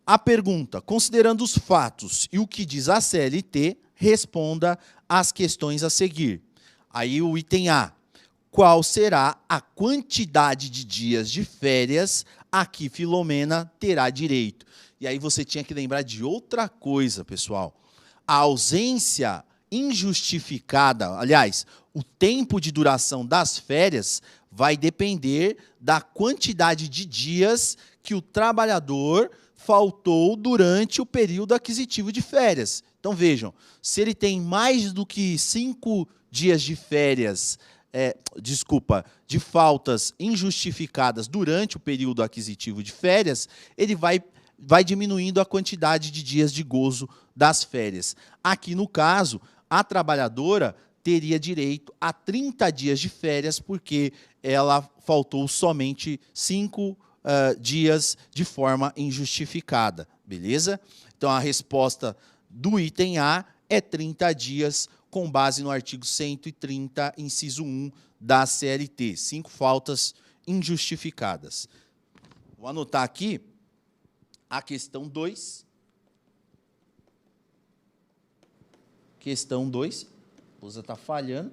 A pergunta, considerando os fatos e o que diz a CLT, responda às questões a seguir. Aí o item A. Qual será a quantidade de dias de férias a que Filomena terá direito? E aí você tinha que lembrar de outra coisa, pessoal. A ausência injustificada, aliás, o tempo de duração das férias vai depender da quantidade de dias que o trabalhador faltou durante o período aquisitivo de férias. Então, vejam, se ele tem mais do que 5 dias de férias, de faltas injustificadas durante o período aquisitivo de férias, ele vai diminuindo a quantidade de dias de gozo das férias. Aqui, no caso, a trabalhadora teria direito a 30 dias de férias, porque ela faltou somente 5 dias de forma injustificada, beleza? Então, a resposta do item A é 30 dias, com base no artigo 130, inciso 1 da CLT. 5 faltas injustificadas. Vou anotar aqui a questão 2. Questão 2. A lousa está falhando.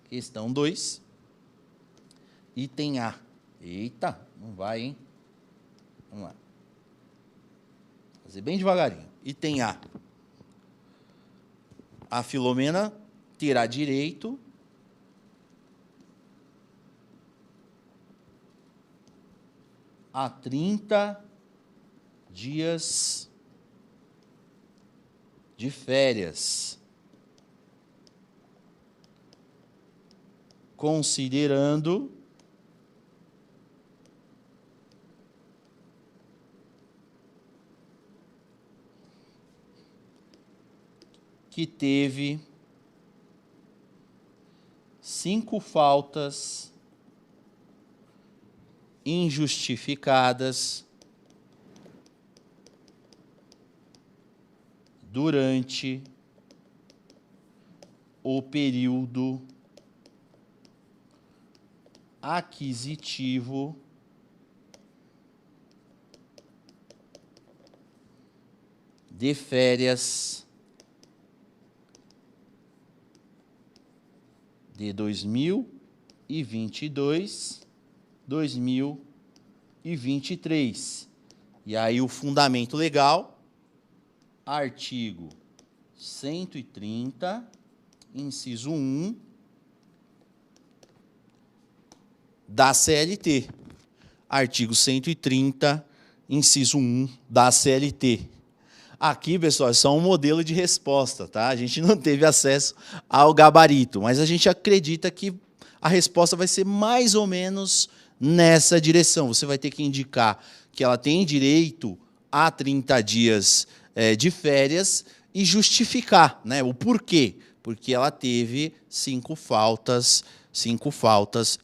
Questão 2. Item A. Eita, não vai, hein? Vamos lá. Fazer bem devagarinho. Item A. A Filomena terá direito a 30 dias de férias, considerando que teve 5 faltas injustificadas durante o período aquisitivo de férias de 2022, 2023. E aí o fundamento legal, artigo 130, inciso 1, da CLT. Artigo 130, inciso 1, da CLT. Aqui, pessoal, é só um modelo de resposta, tá? A gente não teve acesso ao gabarito, mas a gente acredita que a resposta vai ser mais ou menos nessa direção. Você vai ter que indicar que ela tem direito a 30 dias de férias e justificar, né, o porquê. Porque ela teve 5 faltas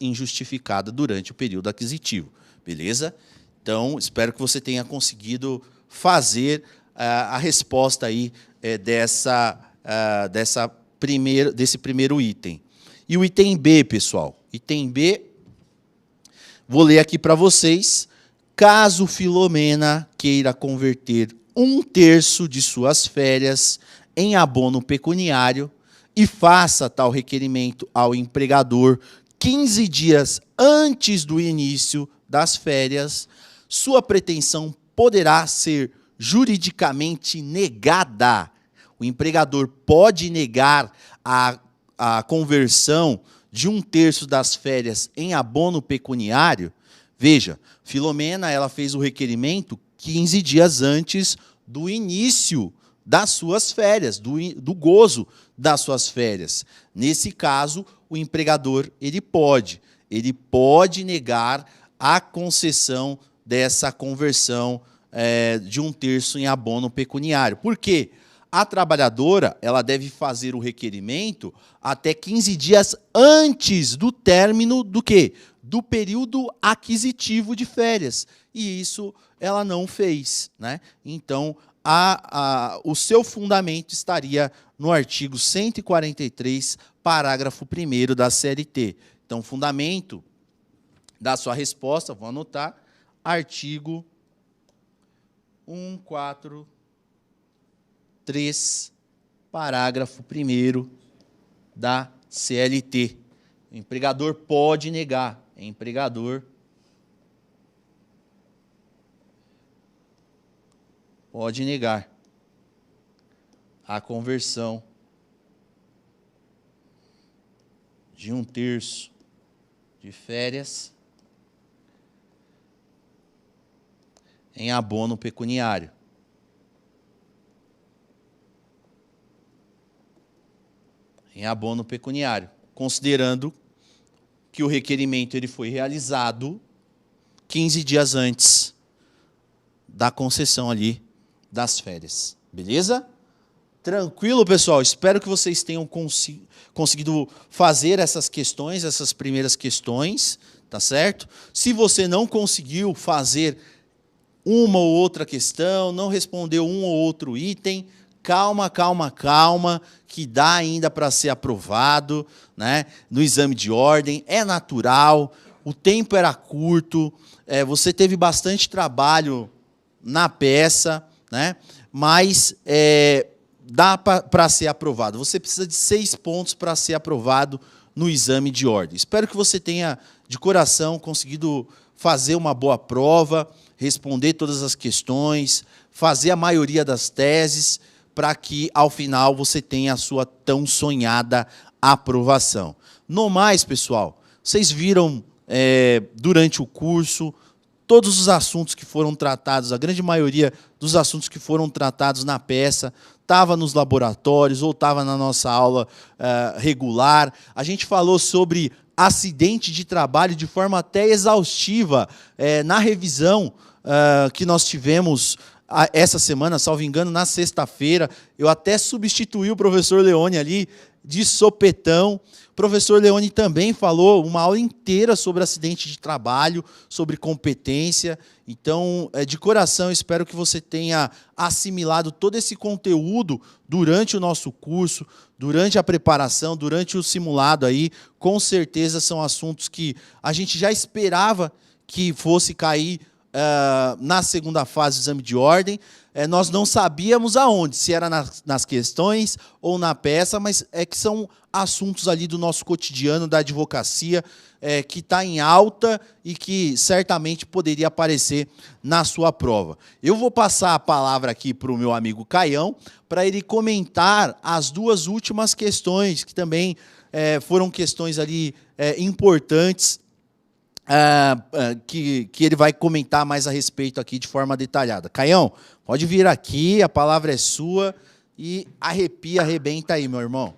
injustificadas durante o período aquisitivo. Beleza? Então, espero que você tenha conseguido fazer a resposta aí desse primeiro item. E o item B, pessoal. Item B, vou ler aqui para vocês. Caso Filomena queira converter 1/3 de suas férias em abono pecuniário e faça tal requerimento ao empregador 15 dias antes do início das férias, sua pretensão poderá ser juridicamente negada. O empregador pode negar a conversão de 1/3 das férias em abono pecuniário. Veja, Filomena, ela fez o requerimento 15 dias antes do início das suas férias, do gozo das suas férias. Nesse caso, o empregador ele pode negar a concessão dessa conversão de 1/3 em abono pecuniário. Por quê? A trabalhadora ela deve fazer o requerimento até 15 dias antes do término do quê? Do período aquisitivo de férias. E isso ela não fez, né? Então, o seu fundamento estaria no artigo 143, parágrafo 1º da CLT. Então, fundamento da sua resposta, vou anotar, artigo 143, parágrafo 1º da CLT. O empregador pode negar. Empregador pode negar a conversão de 1/3 de férias em abono pecuniário. Em abono pecuniário, considerando que o requerimento ele foi realizado 15 dias antes da concessão ali das férias. Beleza? Tranquilo, pessoal? Espero que vocês tenham conseguido fazer essas questões, essas primeiras questões, tá certo? Se você não conseguiu fazer uma ou outra questão, não respondeu um ou outro item, calma, que dá ainda para ser aprovado, né, no exame de ordem, é natural, o tempo era curto, você teve bastante trabalho na peça, né, mas dá para ser aprovado. Você precisa de 6 pontos para ser aprovado no exame de ordem. Espero que você tenha, de coração, conseguido fazer uma boa prova, responder todas as questões, fazer a maioria das teses, para que, ao final, você tenha a sua tão sonhada aprovação. No mais, pessoal, vocês viram, durante o curso, todos os assuntos que foram tratados, a grande maioria dos assuntos que foram tratados na peça, estava nos laboratórios ou estava na nossa aula regular. A gente falou sobre acidente de trabalho de forma até exaustiva na revisão que nós tivemos essa semana, salvo engano, na sexta-feira. Eu até substituí o professor Leone ali de sopetão. O professor Leone também falou uma aula inteira sobre acidente de trabalho, sobre competência. Então, de coração, espero que você tenha assimilado todo esse conteúdo durante o nosso curso, durante a preparação, durante o simulado aí. Com certeza são assuntos que a gente já esperava que fosse cair na segunda fase do exame de ordem. Nós não sabíamos aonde, se era nas questões ou na peça, mas é que são assuntos ali do nosso cotidiano, da advocacia, que está em alta e que certamente poderia aparecer na sua prova. Eu vou passar a palavra aqui para o meu amigo Caião, para ele comentar as duas últimas questões, que também foram questões ali importantes, que ele vai comentar mais a respeito aqui de forma detalhada. Caião, pode vir aqui, a palavra é sua e arrebenta aí, meu irmão.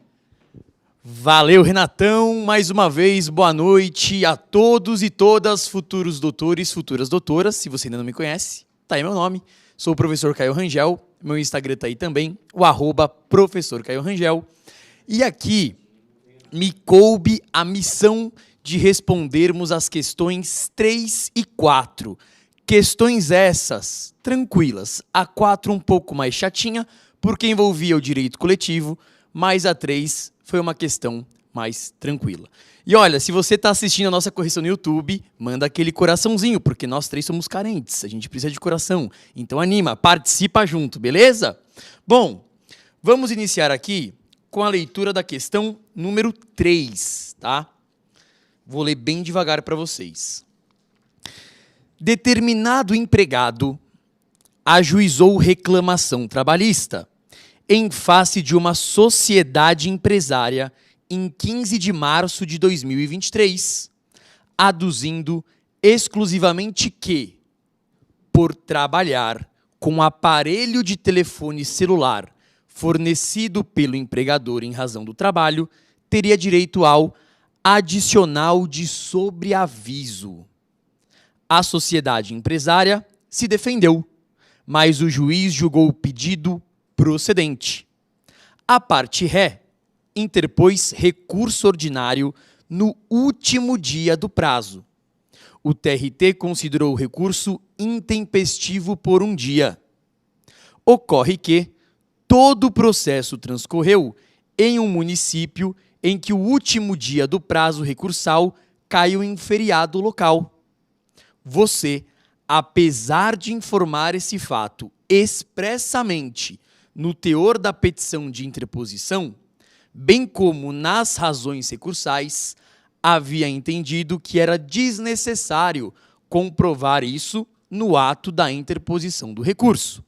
Valeu, Renatão. Mais uma vez, boa noite a todos e todas, futuros doutores, futuras doutoras. Se você ainda não me conhece, tá aí meu nome. Sou o professor Caio Rangel. Meu Instagram tá aí também, o @professor Caio Rangel. E aqui me coube a missão de respondermos as questões 3 e 4. Questões essas tranquilas. A 4 um pouco mais chatinha, porque envolvia o direito coletivo, mas a 3 foi uma questão mais tranquila. E olha, se você está assistindo a nossa correção no YouTube, manda aquele coraçãozinho, porque nós 3 somos carentes, a gente precisa de coração. Então anima, participa junto, beleza? Bom, vamos iniciar aqui com a leitura da questão número 3, tá? Vou ler bem devagar para vocês. Determinado empregado ajuizou reclamação trabalhista em face de uma sociedade empresária em 15 de março de 2023, aduzindo exclusivamente que, por trabalhar com aparelho de telefone celular fornecido pelo empregador em razão do trabalho, teria direito ao adicional de sobreaviso. A sociedade empresária se defendeu, mas o juiz julgou o pedido procedente. A parte ré interpôs recurso ordinário no último dia do prazo. O TRT considerou o recurso intempestivo por um dia. Ocorre que todo o processo transcorreu em um município em que o último dia do prazo recursal caiu em feriado local. Você, apesar de informar esse fato expressamente no teor da petição de interposição, bem como nas razões recursais, havia entendido que era desnecessário comprovar isso no ato da interposição do recurso.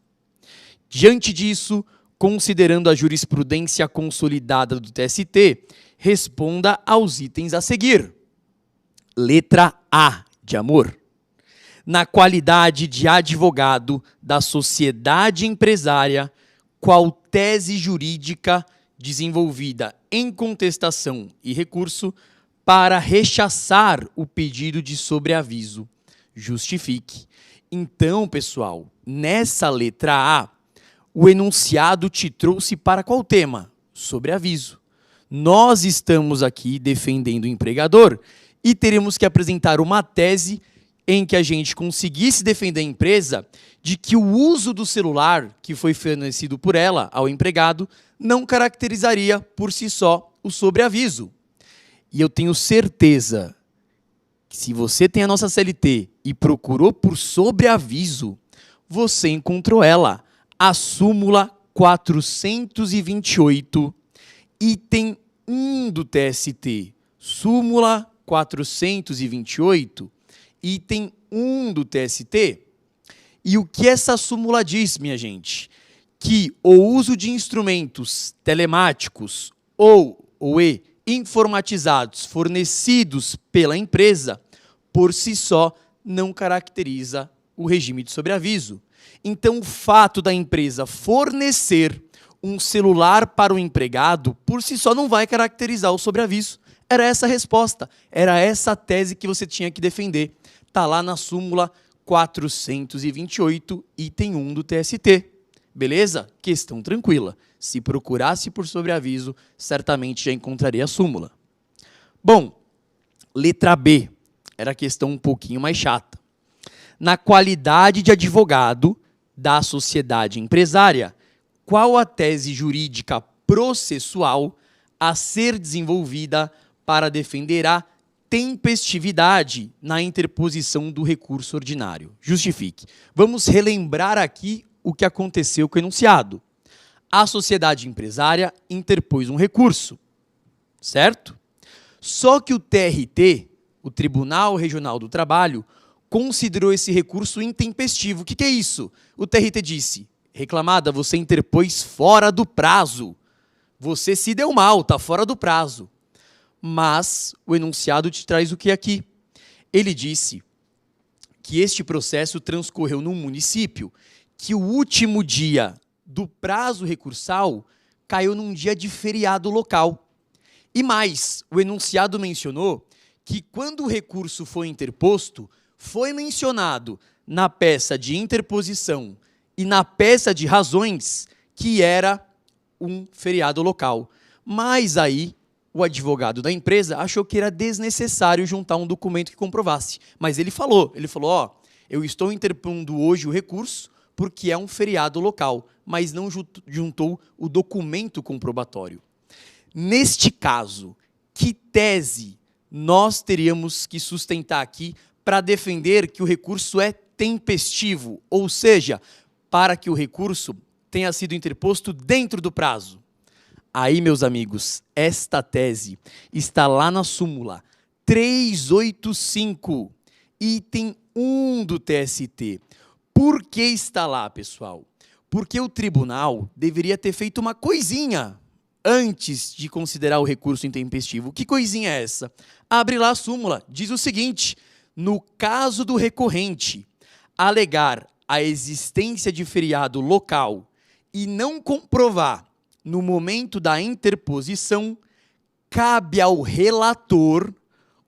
Diante disso, considerando a jurisprudência consolidada do TST, responda aos itens a seguir. Letra A, de amor. Na qualidade de advogado da sociedade empresária, qual tese jurídica desenvolvida em contestação e recurso para rechaçar o pedido de sobreaviso justifique. Então, pessoal, nessa letra A, o enunciado te trouxe para qual tema? Sobreaviso. Nós estamos aqui defendendo o empregador e teremos que apresentar uma tese em que a gente conseguisse defender a empresa de que o uso do celular que foi fornecido por ela ao empregado não caracterizaria por si só o sobreaviso. E eu tenho certeza que se você tem a nossa CLT e procurou por sobreaviso, você encontrou ela, a súmula 428, item 1 do TST. Súmula 428, item 1 do TST. E o que essa súmula diz, minha gente? Que o uso de instrumentos telemáticos ou informatizados fornecidos pela empresa, por si só, não caracteriza o regime de sobreaviso. Então, o fato da empresa fornecer um celular para o empregado, por si só, não vai caracterizar o sobreaviso. Era essa a resposta, era essa a tese que você tinha que defender. Está lá na súmula 428, item 1 do TST. Beleza? Questão tranquila. Se procurasse por sobreaviso, certamente já encontraria a súmula. Bom, letra B. Era a questão um pouquinho mais chata. Na qualidade de advogado da sociedade empresária, qual a tese jurídica processual a ser desenvolvida para defender a intempestividade na interposição do recurso ordinário. Justifique. Vamos relembrar aqui o que aconteceu com o enunciado. A sociedade empresária interpôs um recurso, certo? Só que o TRT, o Tribunal Regional do Trabalho, considerou esse recurso intempestivo. O que é isso? O TRT disse, reclamada, você interpôs fora do prazo. Você se deu mal, está fora do prazo. Mas o enunciado te traz o que aqui? Ele disse que este processo transcorreu num município que o último dia do prazo recursal caiu num dia de feriado local. E mais, o enunciado mencionou que quando o recurso foi interposto, foi mencionado na peça de interposição e na peça de razões que era um feriado local. Mas aí o advogado da empresa achou que era desnecessário juntar um documento que comprovasse. Mas ele falou, ó, eu estou interpondo hoje o recurso porque é um feriado local, mas não juntou o documento comprobatório. Neste caso, que tese nós teríamos que sustentar aqui para defender que o recurso é tempestivo, ou seja, para que o recurso tenha sido interposto dentro do prazo? Aí, meus amigos, esta tese está lá na súmula 385, item 1 do TST. Por que está lá, pessoal? Porque o tribunal deveria ter feito uma coisinha antes de considerar o recurso intempestivo. Que coisinha é essa? Abre lá a súmula, diz o seguinte, no caso do recorrente alegar a existência de feriado local e não comprovar no momento da interposição, cabe ao relator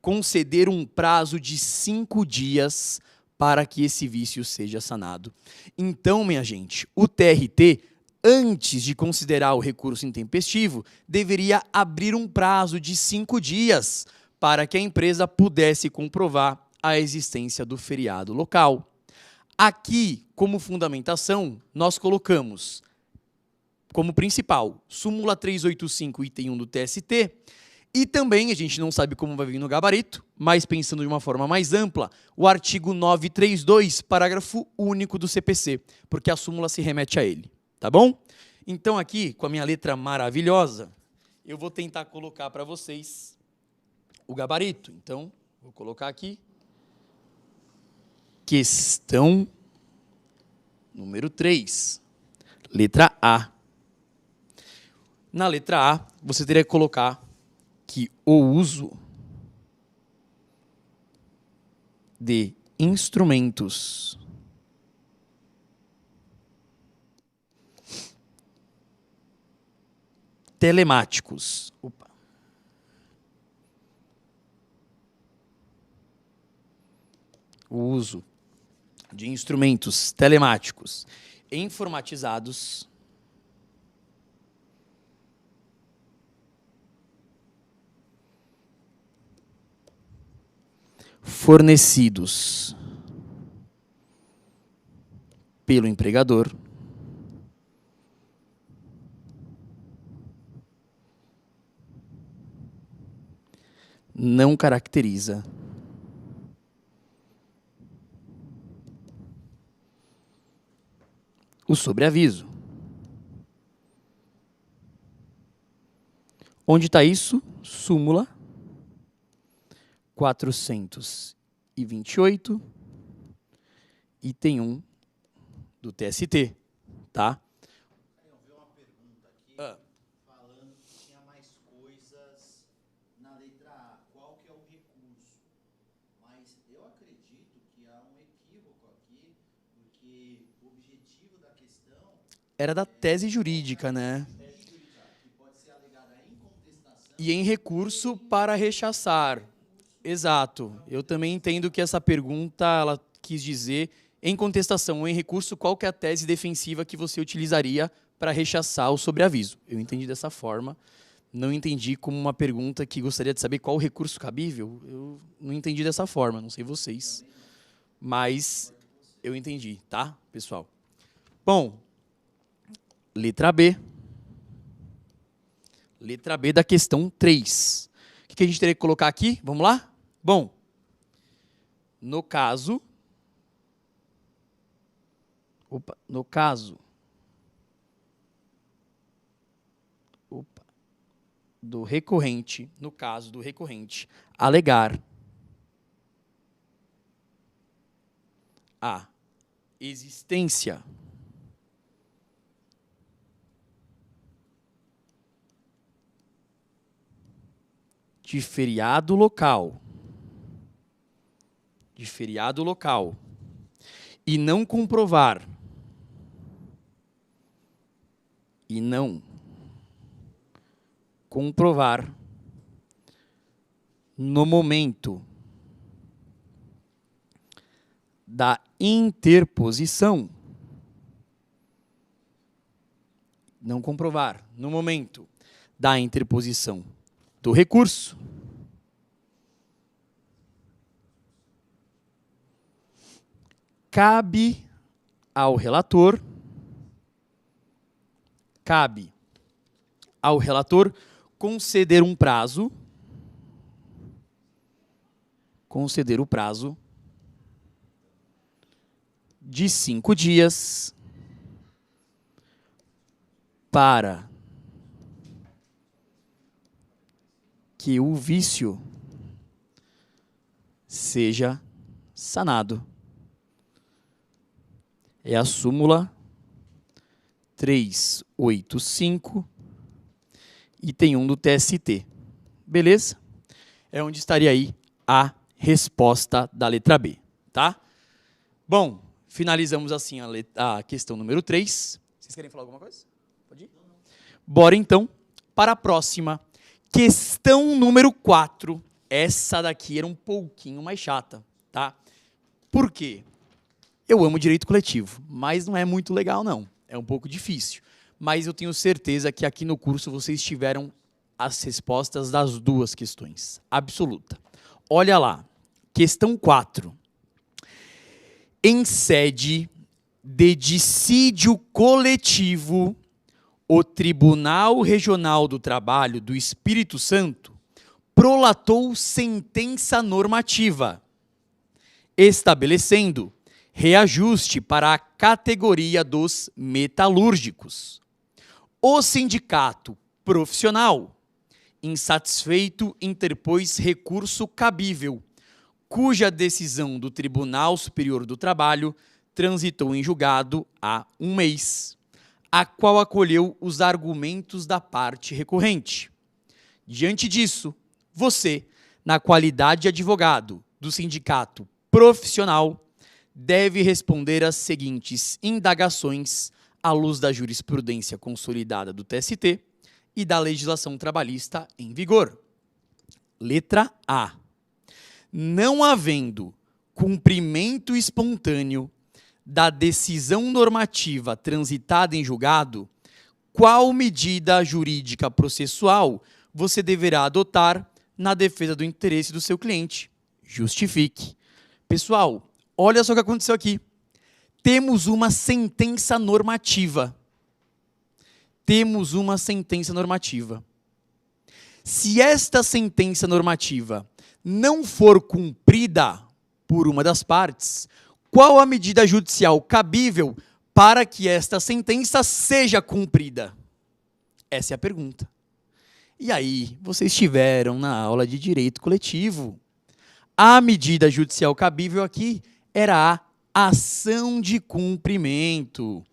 conceder um prazo de 5 dias para que esse vício seja sanado. Então, minha gente, o TRT, antes de considerar o recurso intempestivo, deveria abrir um prazo de 5 dias para que a empresa pudesse comprovar a existência do feriado local. Aqui, como fundamentação, nós colocamos como principal, súmula 385, item 1 do TST, e também, a gente não sabe como vai vir no gabarito, mas pensando de uma forma mais ampla, o artigo 932, parágrafo único do CPC, porque a súmula se remete a ele, tá bom? Então aqui, com a minha letra maravilhosa, eu vou tentar colocar para vocês o gabarito. Então, vou colocar aqui, questão número 3, letra A. Na letra A, você teria que colocar que o uso de instrumentos telemáticos. O uso de instrumentos telemáticos informatizados fornecidos pelo empregador não caracteriza o sobreaviso. Onde está isso? Súmula 428, item 1 do TST, tá? Eu vi uma pergunta aqui, falando que tinha mais coisas na letra A. Qual que é o recurso? Mas eu acredito que há um equívoco aqui, porque o objetivo da questão Era da tese jurídica, né? que pode ser alegada em contestação. E em recurso para rechaçar. Exato. Eu também entendo que essa pergunta, ela quis dizer, em contestação ou em recurso, qual que é a tese defensiva que você utilizaria para rechaçar o sobreaviso. Eu entendi dessa forma. Não entendi como uma pergunta que gostaria de saber qual o recurso cabível. Eu não entendi dessa forma, não sei vocês. Mas eu entendi, tá, pessoal? Bom, letra B. Letra B da questão 3. O que a gente teria que colocar aqui? Vamos lá? Bom, no caso do recorrente, alegar a existência de feriado local e não comprovar no momento da interposição, do recurso, cabe ao relator conceder o prazo de 5 dias para que o vício seja sanado. É a súmula 385, item 1 do TST. Beleza? É onde estaria aí a resposta da letra B, tá? Bom, finalizamos assim a questão número 3. Vocês querem falar alguma coisa? Pode ir? Bora então para a próxima. Questão número 4. Essa daqui era um pouquinho mais chata, tá? Por quê? Eu amo direito coletivo, mas não é muito legal, não. É um pouco difícil. Mas eu tenho certeza que aqui no curso vocês tiveram as respostas das duas questões. Absoluta. Olha lá. Questão 4. Em sede de dissídio coletivo, o Tribunal Regional do Trabalho do Espírito Santo prolatou sentença normativa, estabelecendo reajuste para a categoria dos metalúrgicos. O sindicato profissional, insatisfeito, interpôs recurso cabível, cuja decisão do Tribunal Superior do Trabalho transitou em julgado há 1 mês, a qual acolheu os argumentos da parte recorrente. Diante disso, você, na qualidade de advogado do sindicato profissional, deve responder às seguintes indagações à luz da jurisprudência consolidada do TST e da legislação trabalhista em vigor. Letra A. Não havendo cumprimento espontâneo da decisão normativa transitada em julgado, qual medida jurídica processual você deverá adotar na defesa do interesse do seu cliente? Justifique. Pessoal, olha só o que aconteceu aqui. Temos uma sentença normativa. Se esta sentença normativa não for cumprida por uma das partes, qual a medida judicial cabível para que esta sentença seja cumprida? Essa é a pergunta. E aí, vocês estiveram na aula de direito coletivo. A medida judicial cabível aqui era a ação de cumprimento.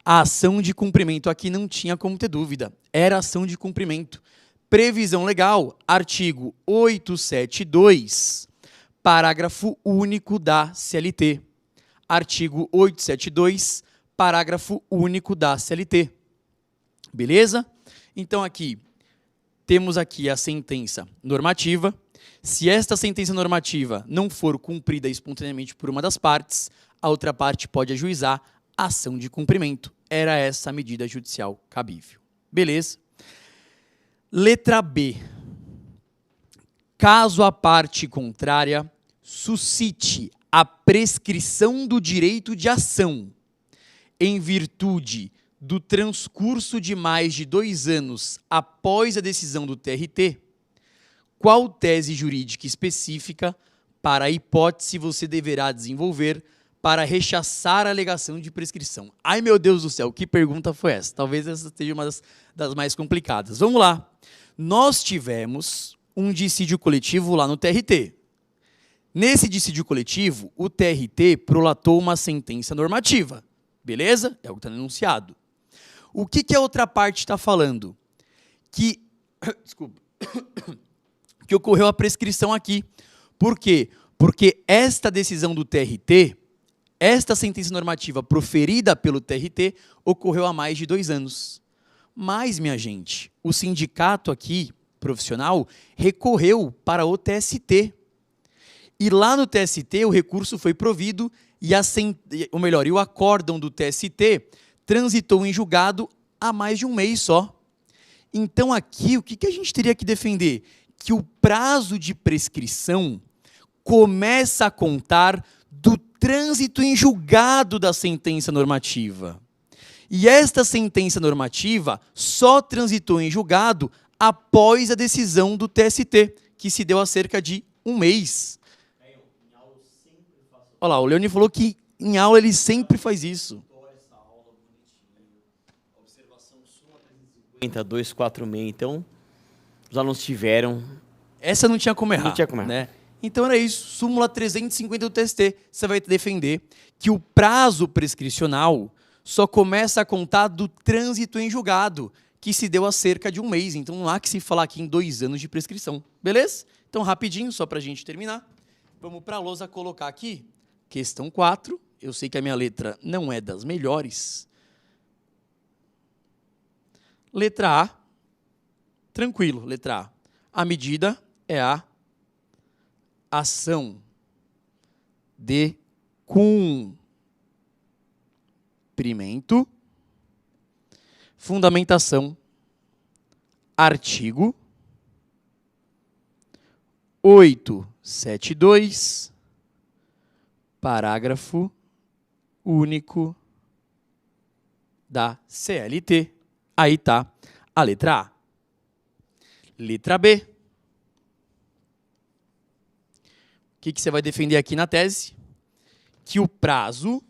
A ação de cumprimento aqui não tinha como ter dúvida. Era ação de cumprimento. Previsão legal, artigo 872, parágrafo único da CLT. Artigo 872, parágrafo único da CLT. Beleza? Então aqui, temos aqui a sentença normativa. Se esta sentença normativa não for cumprida espontaneamente por uma das partes, a outra parte pode ajuizar a ação de cumprimento. Era essa a medida judicial cabível. Beleza? Letra B. Caso a parte contrária suscite a prescrição do direito de ação, em virtude do transcurso de mais de 2 anos após a decisão do TRT, qual tese jurídica específica para a hipótese você deverá desenvolver para rechaçar a alegação de prescrição? Ai, meu Deus do céu, que pergunta foi essa? Talvez essa seja uma das mais complicadas. Vamos lá. Nós tivemos um dissídio coletivo lá no TRT. Nesse dissídio coletivo, o TRT prolatou uma sentença normativa. Beleza? É o que está enunciado. O que a outra parte está falando? Desculpa. Que ocorreu a prescrição aqui. Por quê? Porque esta decisão do TRT, esta sentença normativa proferida pelo TRT, ocorreu há mais de 2 anos. Mas, minha gente, o sindicato aqui, profissional, recorreu para o TST. E lá no TST o recurso foi provido e o acórdão do TST transitou em julgado há mais de 1 mês só. Então aqui o que a gente teria que defender? Que o prazo de prescrição começa a contar do trânsito em julgado da sentença normativa. E esta sentença normativa só transitou em julgado após a decisão do TST, que se deu há cerca de 1 mês. Olha lá, o Leone falou que em aula ele sempre faz isso. 246, então os alunos tiveram. Essa não tinha como errar. Não tinha como errar. Né? Então era isso, súmula 350 do TST. Você vai defender que o prazo prescricional só começa a contar do trânsito em julgado, que se deu há cerca de 1 mês. Então não há que se falar aqui em 2 anos de prescrição. Beleza? Então rapidinho, só para a gente terminar. Vamos para a lousa colocar aqui. Questão 4. Eu sei que a minha letra não é das melhores. Letra A. Tranquilo, letra A. A medida é a ação de cumprimento, fundamentação, artigo 872, parágrafo único da CLT. Aí está a letra A. Letra B. O que você vai defender aqui na tese? Que o prazo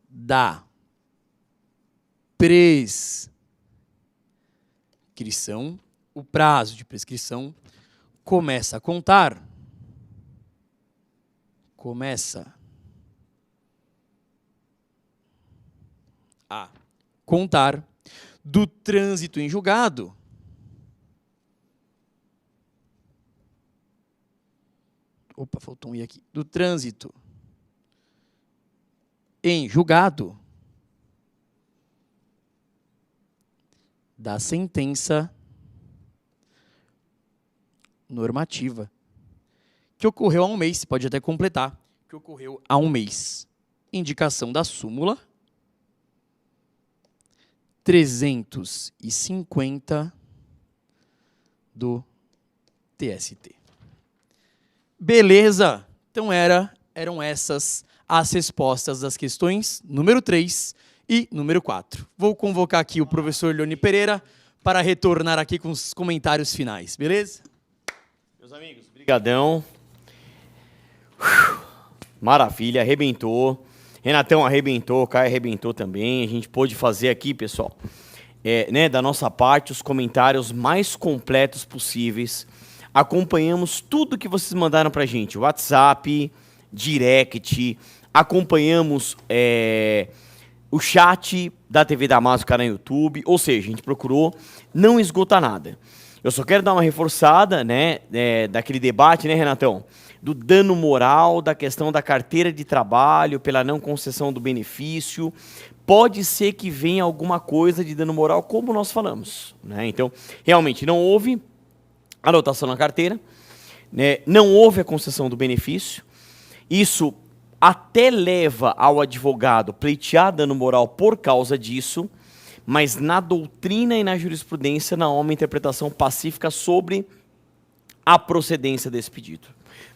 da prescrição, o prazo de prescrição começa a contar do trânsito em julgado faltou um i aqui. Do trânsito em julgado da sentença normativa que ocorreu há 1 mês, pode até completar, que ocorreu há 1 mês. Indicação da súmula 350 do TST. Beleza? Então eram essas as respostas das questões número 3 e número 4. Vou convocar aqui o professor Leone Pereira para retornar aqui com os comentários finais, beleza? Meus amigos, brigadão. Maravilha, arrebentou. Renatão arrebentou, Caio arrebentou também. A gente pôde fazer aqui, pessoal, da nossa parte, os comentários mais completos possíveis. Acompanhamos tudo que vocês mandaram pra gente. WhatsApp, direct, acompanhamos o chat da TV Damasco no YouTube. Ou seja, a gente procurou não esgotar nada. Eu só quero dar uma reforçada, daquele debate, Renatão? Do dano moral, da questão da carteira de trabalho, pela não concessão do benefício. Pode ser que venha alguma coisa de dano moral, como nós falamos. Então, realmente, não houve anotação na carteira, não houve a concessão do benefício. Isso até leva ao advogado pleitear dano moral por causa disso, mas na doutrina e na jurisprudência não há uma interpretação pacífica sobre a procedência desse pedido.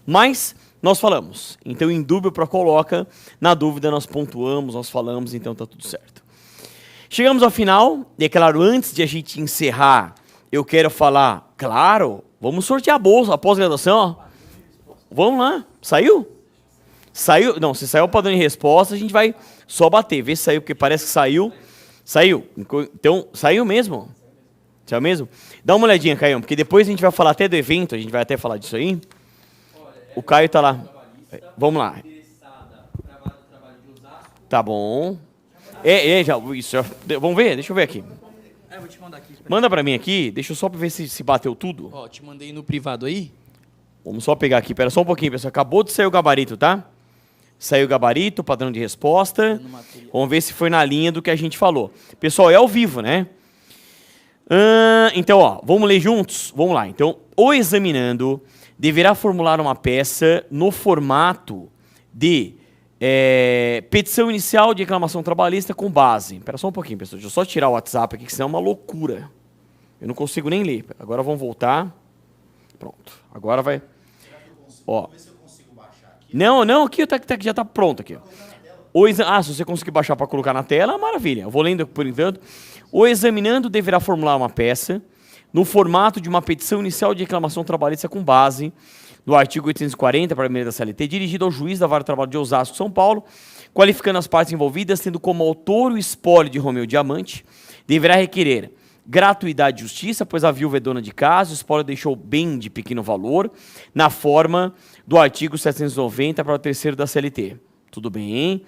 Mas nós falamos, então em dúvida coloca, na dúvida nós pontuamos, nós falamos, então está tudo certo. Chegamos ao final, e é claro, antes de a gente encerrar, eu quero falar, claro, vamos sortear a bolsa, a pós-graduação, ó. Vamos lá, saiu? Saiu? Não, se saiu o padrão de resposta, a gente vai só bater, ver se saiu, porque parece que saiu. Saiu, então, saiu mesmo? Saiu mesmo? Dá uma olhadinha, Caio, porque depois a gente vai falar até do evento, a gente vai até falar disso aí. O Caio tá lá. Vamos lá. Tá bom. Já, isso, vamos ver, deixa eu ver aqui. Vou te mandar aqui. Manda pra mim aqui, deixa eu só ver se bateu tudo. Ó, te mandei no privado aí. Vamos só pegar aqui, pera só um pouquinho, pessoal. Acabou de sair o gabarito, tá? Saiu o gabarito, padrão de resposta. Vamos ver se foi na linha do que a gente falou. Pessoal, é ao vivo, né? Então, ó, vamos ler juntos? Vamos lá. Então, o examinando deverá formular uma peça no formato de petição inicial de reclamação trabalhista com base. Espera só um pouquinho, pessoal. Deixa eu só tirar o WhatsApp aqui, que senão é uma loucura. Eu não consigo nem ler. Agora vamos voltar. Pronto. Agora vai. Ó. Não, aqui já está pronto aqui. Se você conseguir baixar para colocar na tela, maravilha. Eu vou lendo por enquanto. O examinando deverá formular uma peça no formato de uma petição inicial de reclamação trabalhista com base no artigo 840, para da CLT, dirigido ao juiz da Vara do Trabalho de Osasco, São Paulo, qualificando as partes envolvidas, tendo como autor o espólio de Romeu Diamante, deverá requerer gratuidade de justiça, pois a viúva é dona de casa, o espólio deixou bem de pequeno valor, na forma do artigo 790, para o terceiro da CLT. Tudo bem?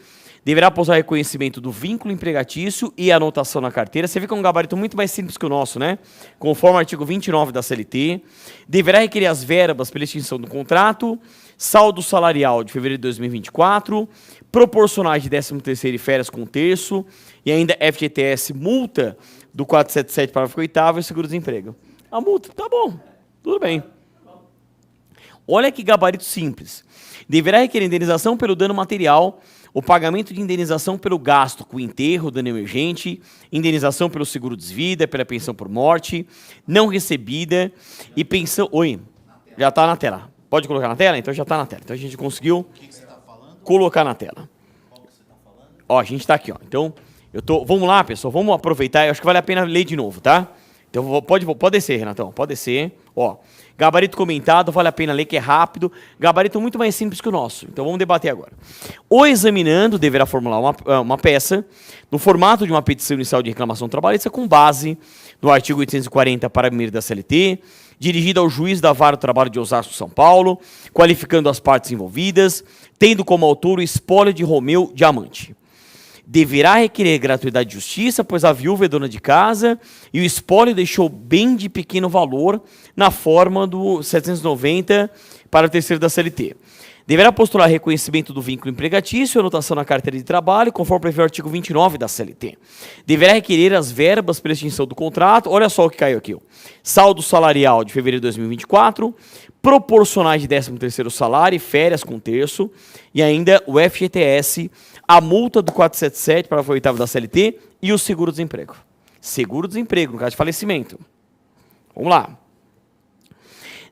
Deverá possuir reconhecimento do vínculo empregatício e anotação na carteira. Você vê que é um gabarito muito mais simples que o nosso, né? Conforme o artigo 29 da CLT. Deverá requerer as verbas pela extinção do contrato, saldo salarial de fevereiro de 2024, proporcionais de 13º e férias com terço, e ainda FGTS, multa do 477, parágrafo 8º e seguro-desemprego. A multa, tá bom, tudo bem. Olha que gabarito simples. Deverá requerer indenização pelo dano material, o pagamento de indenização pelo gasto com enterro, dano emergente, indenização pelo seguro-desvida, pela pensão por morte, não recebida e pensão... Oi, já está na tela. Pode colocar na tela? Então já está na tela. Então a gente conseguiu colocar na tela. Ó, a gente está aqui, ó. Então, vamos lá, pessoal, vamos aproveitar. Eu acho que vale a pena ler de novo, tá? Então pode descer, Renatão, pode descer. Ó, gabarito comentado, vale a pena ler, que é rápido. Gabarito muito mais simples que o nosso. Então vamos debater agora. O examinando deverá formular uma peça no formato de uma petição inicial de reclamação trabalhista com base no artigo 840, parágrafo 1º da CLT, dirigida ao juiz da Vara do Trabalho de Osasco, São Paulo, qualificando as partes envolvidas, tendo como autor o espólio de Romeu Diamante. Deverá requerer gratuidade de justiça, pois a viúva é dona de casa e o espólio deixou bem de pequeno valor na forma do 790 para o terceiro da CLT. Deverá postular reconhecimento do vínculo empregatício e anotação na carteira de trabalho, conforme prevê o artigo 29 da CLT. Deverá requerer as verbas pela extinção do contrato, olha só o que caiu aqui, ó. Saldo salarial de fevereiro de 2024, proporcionais de 13º salário e férias com terço, e ainda o FGTS, a multa do 477 para o 8º da CLT e o seguro-desemprego. Seguro-desemprego, no caso de falecimento. Vamos lá.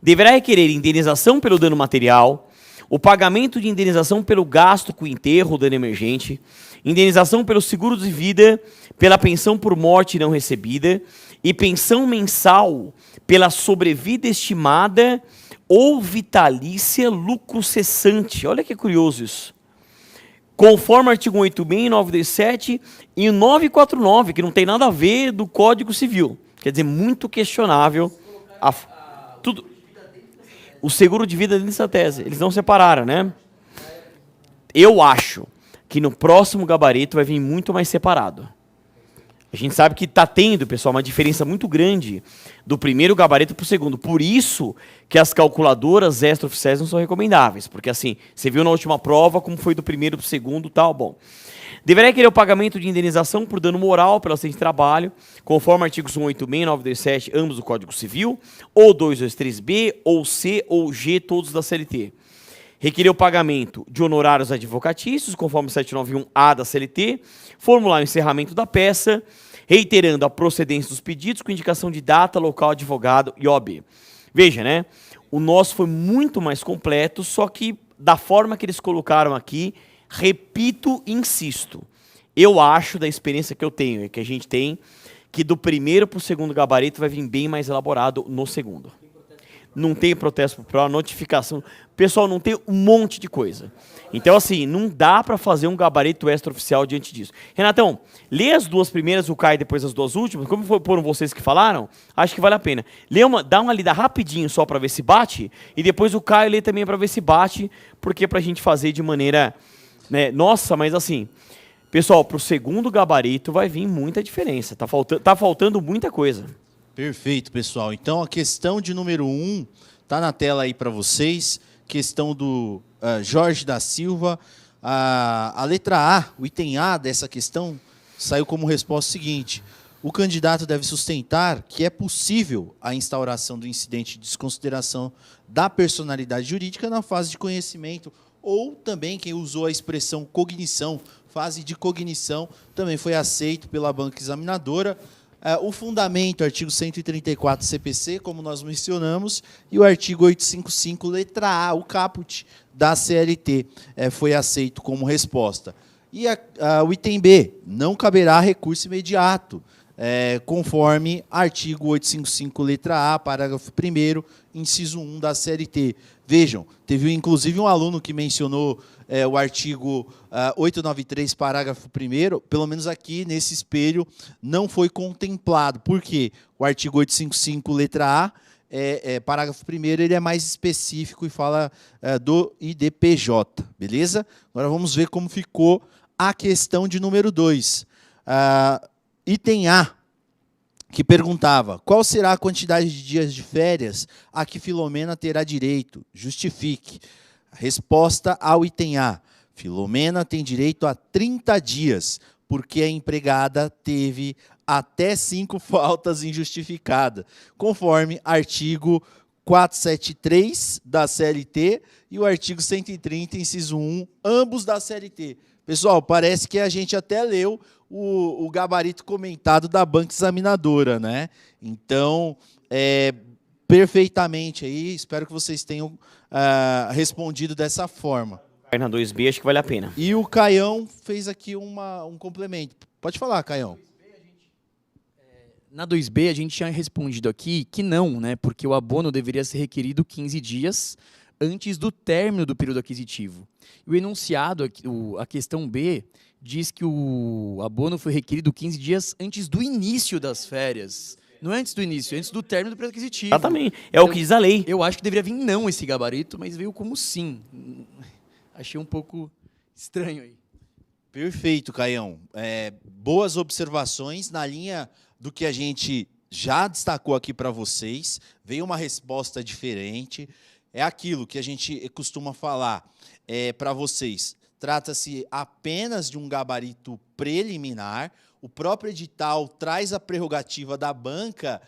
Deverá requerer indenização pelo dano material, o pagamento de indenização pelo gasto com enterro, dano emergente, indenização pelo seguro de vida, pela pensão por morte não recebida e pensão mensal pela sobrevida estimada ou vitalícia lucro cessante. Olha que curioso isso. Conforme o artigo 186, 927 e o 949, que não tem nada a ver do Código Civil. Quer dizer, muito questionável. Tudo. O seguro de vida dentro dessa tese. Eles não separaram, né? Eu acho que no próximo gabarito vai vir muito mais separado. A gente sabe que está tendo, pessoal, uma diferença muito grande do primeiro gabarito para o segundo. Por isso que as calculadoras extraoficiais não são recomendáveis. Porque assim, você viu na última prova como foi do primeiro para o segundo e tal, bom. Deverá requerer o pagamento de indenização por dano moral pelo acidente de trabalho, conforme artigos 186, 927, ambos do Código Civil, ou 223B, ou C, ou G, todos da CLT. Requerer o pagamento de honorários advocatícios, conforme 791A da CLT, formular o encerramento da peça, reiterando a procedência dos pedidos com indicação de data, local, advogado e OAB. Veja, né? O nosso foi muito mais completo, só que da forma que eles colocaram aqui, repito e insisto, Eu acho, da experiência que eu tenho, que a gente tem, que do primeiro para o segundo gabarito vai vir bem mais elaborado no segundo. Não tem protesto pro notificação. Pessoal, não tem um monte de coisa. Então, assim, não dá para fazer um gabarito extraoficial diante disso. Renatão, lê as duas primeiras, o Caio depois as duas últimas. Como foram vocês que falaram, acho que vale a pena. Dá uma lida rapidinho só para ver se bate, e depois o Caio lê também para ver se bate, porque pra gente fazer de maneira... Né, nossa, mas assim... Pessoal, pro segundo gabarito vai vir muita diferença. Tá faltando muita coisa. Perfeito, pessoal. Então, a questão de número 1 está na tela aí para vocês. Questão do Jorge da Silva. A letra A, o item A dessa questão, saiu como resposta o seguinte. O candidato deve sustentar que é possível a instauração do incidente de desconsideração da personalidade jurídica na fase de conhecimento, ou também quem usou a expressão cognição, fase de cognição, também foi aceito pela banca examinadora. O fundamento, artigo 134 CPC, como nós mencionamos, e o artigo 855, letra A, o caput da CLT, foi aceito como resposta. E o item B, não caberá recurso imediato, conforme artigo 855, letra A, parágrafo 1º, inciso 1 da CLT. Vejam, teve inclusive um aluno que mencionou o artigo 893, parágrafo 1º, pelo menos aqui nesse espelho não foi contemplado. Por quê? O artigo 855, letra A, parágrafo 1º, ele é mais específico e fala do IDPJ, beleza? Agora vamos ver como ficou a questão de número 2. Item A, que perguntava, qual será a quantidade de dias de férias a que Filomena terá direito? Justifique. A resposta ao item A, Filomena tem direito a 30 dias, porque a empregada teve até 5 faltas injustificadas, conforme artigo 473 da CLT e o artigo 130, inciso 1, ambos da CLT. Pessoal, parece que a gente até leu o gabarito comentado da banca examinadora, né? Então, perfeitamente aí, espero que vocês tenham respondido dessa forma. Na 2B, acho que vale a pena. E o Caião fez aqui um complemento. Pode falar, Caião. Na 2B, a gente tinha respondido aqui que não, né? Porque o abono deveria ser requerido 15 dias antes do término do período aquisitivo. E o enunciado, a questão B, diz que o abono foi requerido 15 dias antes do início das férias. Não é antes do início, é antes do término do período aquisitivo. Exatamente. O que diz a lei. Eu acho que deveria vir não esse gabarito, mas veio como sim. Achei um pouco estranho aí. Perfeito, Caião. Boas observações na linha do que a gente já destacou aqui para vocês. Veio uma resposta diferente. É aquilo que a gente costuma falar para vocês. Trata-se apenas de um gabarito preliminar. O próprio edital traz a prerrogativa da banca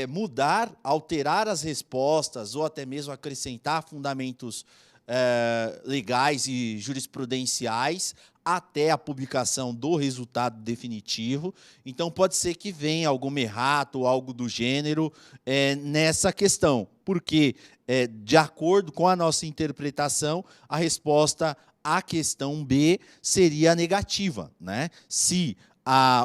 mudar, alterar as respostas ou até mesmo acrescentar fundamentos legais e jurisprudenciais até a publicação do resultado definitivo. Então, pode ser que venha algum errato ou algo do gênero nessa questão, porque, de acordo com a nossa interpretação, a resposta à questão B seria negativa, né? Se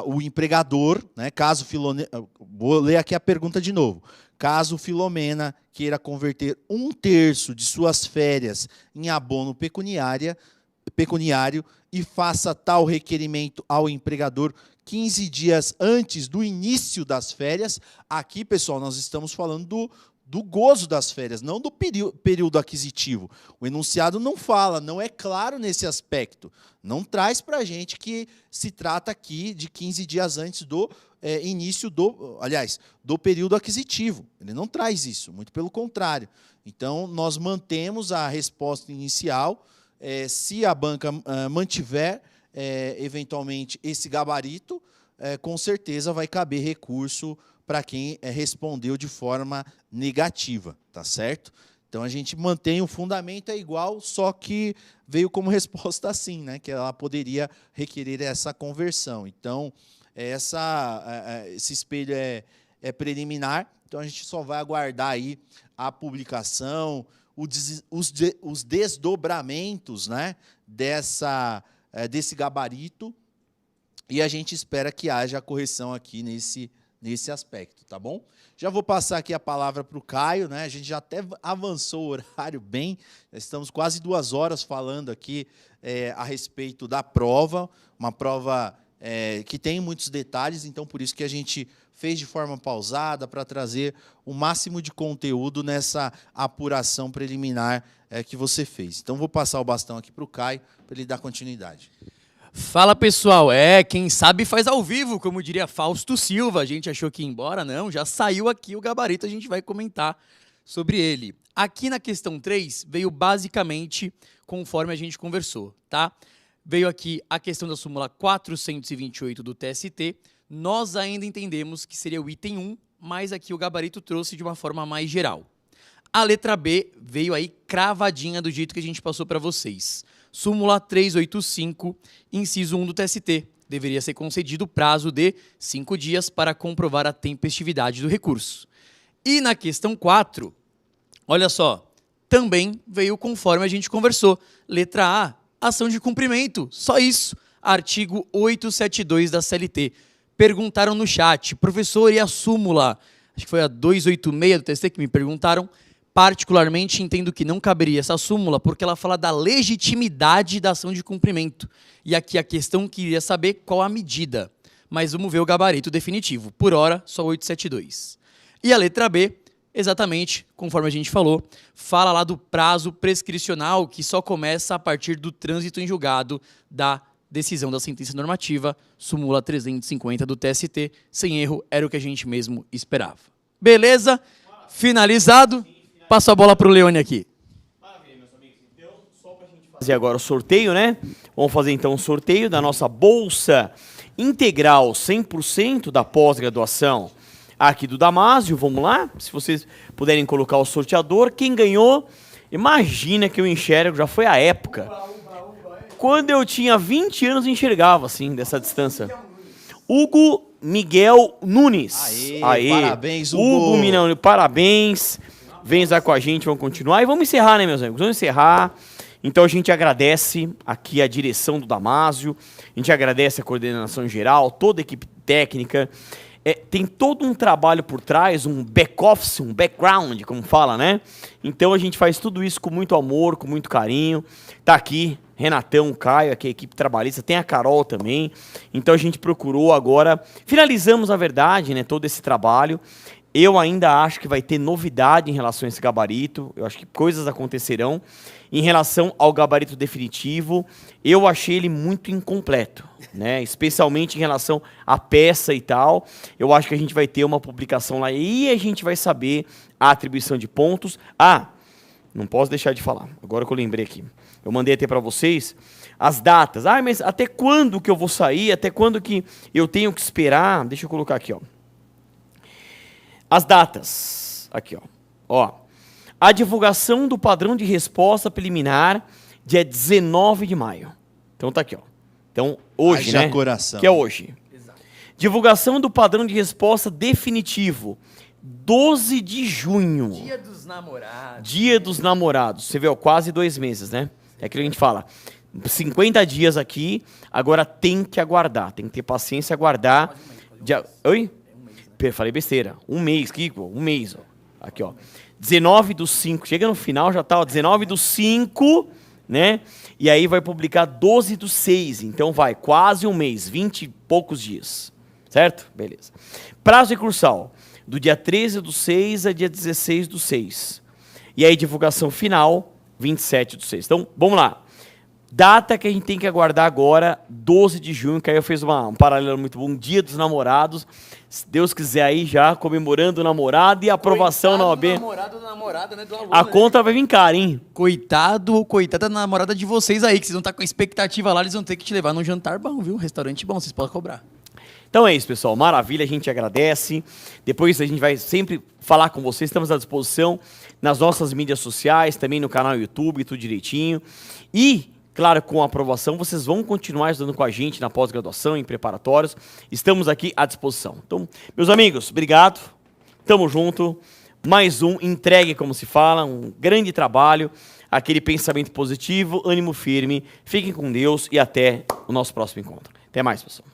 o empregador, né, caso Filomena... Vou ler aqui a pergunta de novo. Caso Filomena queira converter 1/3 de suas férias em abono pecuniário e faça tal requerimento ao empregador 15 dias antes do início das férias, aqui, pessoal, nós estamos falando do gozo das férias, não do período aquisitivo. O enunciado não fala, não é claro nesse aspecto. Não traz para a gente que se trata aqui de 15 dias antes do início do período aquisitivo. Ele não traz isso, muito pelo contrário. Então, nós mantemos a resposta inicial. Se a banca mantiver, eventualmente, esse gabarito, com certeza vai caber recurso para quem respondeu de forma negativa, tá certo? Então, a gente mantém o fundamento igual, só que veio como resposta assim, né? Que ela poderia requerer essa conversão. Então, esse espelho preliminar, então a gente só vai aguardar aí a publicação, os desdobramentos, né, desse gabarito, E a gente espera que haja correção aqui nesse aspecto, tá bom? Já vou passar aqui a palavra para o Caio, né? A gente já até avançou o horário bem, estamos quase 2 horas falando aqui a respeito da prova, uma prova que tem muitos detalhes, então por isso que a gente fez de forma pausada para trazer o máximo de conteúdo nessa apuração preliminar que você fez. Então vou passar o bastão aqui para o Caio, para ele dar continuidade. Fala, pessoal. Quem sabe faz ao vivo, como diria Fausto Silva. A gente achou que ia embora, não, já saiu aqui o gabarito, a gente vai comentar sobre ele. Aqui na questão 3, veio basicamente conforme a gente conversou, tá? Veio aqui a questão da súmula 428 do TST, nós ainda entendemos que seria o item 1, mas aqui o gabarito trouxe de uma forma mais geral. A letra B veio aí cravadinha do jeito que a gente passou para vocês. Súmula 385, inciso 1 do TST. Deveria ser concedido o prazo de 5 dias para comprovar a tempestividade do recurso. E na questão 4, olha só, também veio conforme a gente conversou. Letra A, ação de cumprimento, só isso. Artigo 872 da CLT. Perguntaram no chat, professor, e a súmula? Acho que foi a 286 do TST que me perguntaram. Particularmente, entendo que não caberia essa súmula porque ela fala da legitimidade da ação de cumprimento. E aqui a questão queria saber qual a medida. Mas vamos ver o gabarito definitivo. Por hora, só 872. E a letra B, exatamente, conforme a gente falou, fala lá do prazo prescricional que só começa a partir do trânsito em julgado da decisão da sentença normativa, súmula 350 do TST. Sem erro, era o que a gente mesmo esperava. Beleza? Finalizado. Passo a bola para o Leone aqui. Maravilha, meus amigos. Então, só para a gente fazer agora o sorteio, né? Vamos fazer então o sorteio da nossa bolsa integral 100% da pós-graduação aqui do Damásio. Vamos lá? Se vocês puderem colocar o sorteador. Quem ganhou, imagina que eu enxergo, já foi a época. Quando eu tinha 20 anos, eu enxergava assim, dessa distância. Hugo Miguel Nunes. Aê, parabéns, Hugo. Hugo Miguel, parabéns. Vem estar com a gente, vamos continuar. E vamos encerrar, né, meus amigos? Vamos encerrar. Então a gente agradece aqui a direção do Damásio, a gente agradece a coordenação geral, toda a equipe técnica. Tem todo um trabalho por trás, um back-office, um background, como fala, né? Então a gente faz tudo isso com muito amor, com muito carinho. Tá aqui Renatão, Caio, aqui a equipe trabalhista, tem a Carol também. Então a gente procurou agora, finalizamos, na verdade, né, todo esse trabalho. Eu ainda acho que vai ter novidade em relação a esse gabarito, eu acho que coisas acontecerão. Em relação ao gabarito definitivo, eu achei ele muito incompleto, né? Especialmente em relação à peça e tal. Eu acho que a gente vai ter uma publicação lá e a gente vai saber a atribuição de pontos. Não posso deixar de falar, agora que eu lembrei aqui. Eu mandei até para vocês as datas. Mas até quando que eu vou sair? Até quando que eu tenho que esperar? Deixa eu colocar aqui, ó. As datas, aqui ó. A divulgação do padrão de resposta preliminar, dia 19 de maio. Então tá aqui, ó. Então hoje, né? Coração. Que é hoje. Exato. Divulgação do padrão de resposta definitivo, 12 de junho. Dia dos namorados. Dia dos namorados. Você vê, ó, quase 2 meses, né? É aquilo que a gente fala. 50 dias aqui, agora tem que aguardar, tem que ter paciência e aguardar. Oi? Falei besteira. 1 mês, Kiko. 1 mês, ó. Aqui, ó. 19/5. Chega no final, já tá, ó. 19/5, né? E aí vai publicar 12/6. Então vai, quase 1 mês. 20 e poucos dias. Certo? Beleza. Prazo recursal. Do dia 13/6 a dia 16/6. E aí, divulgação final, 27/6. Então, vamos lá. Data que a gente tem que aguardar agora, 12 de junho, que aí eu fiz um paralelo muito bom, Dia dos Namorados. Se Deus quiser aí já, comemorando o namorado e a aprovação na OAB. Namorado da namorada, né, do aluno, a conta vai vir cara, hein? Coitado ou coitada da namorada de vocês aí, que vocês vão estar com expectativa lá, eles vão ter que te levar num jantar bom, viu? Restaurante bom, vocês podem cobrar. Então é isso, pessoal. Maravilha, a gente agradece. Depois a gente vai sempre falar com vocês, estamos à disposição nas nossas mídias sociais, também no canal YouTube, tudo direitinho. E claro, com a aprovação, vocês vão continuar estudando com a gente na pós-graduação, em preparatórios. Estamos aqui à disposição. Então, meus amigos, obrigado. Tamo junto. Mais um entregue, como se fala, um grande trabalho. Aquele pensamento positivo, ânimo firme. Fiquem com Deus e até o nosso próximo encontro. Até mais, pessoal.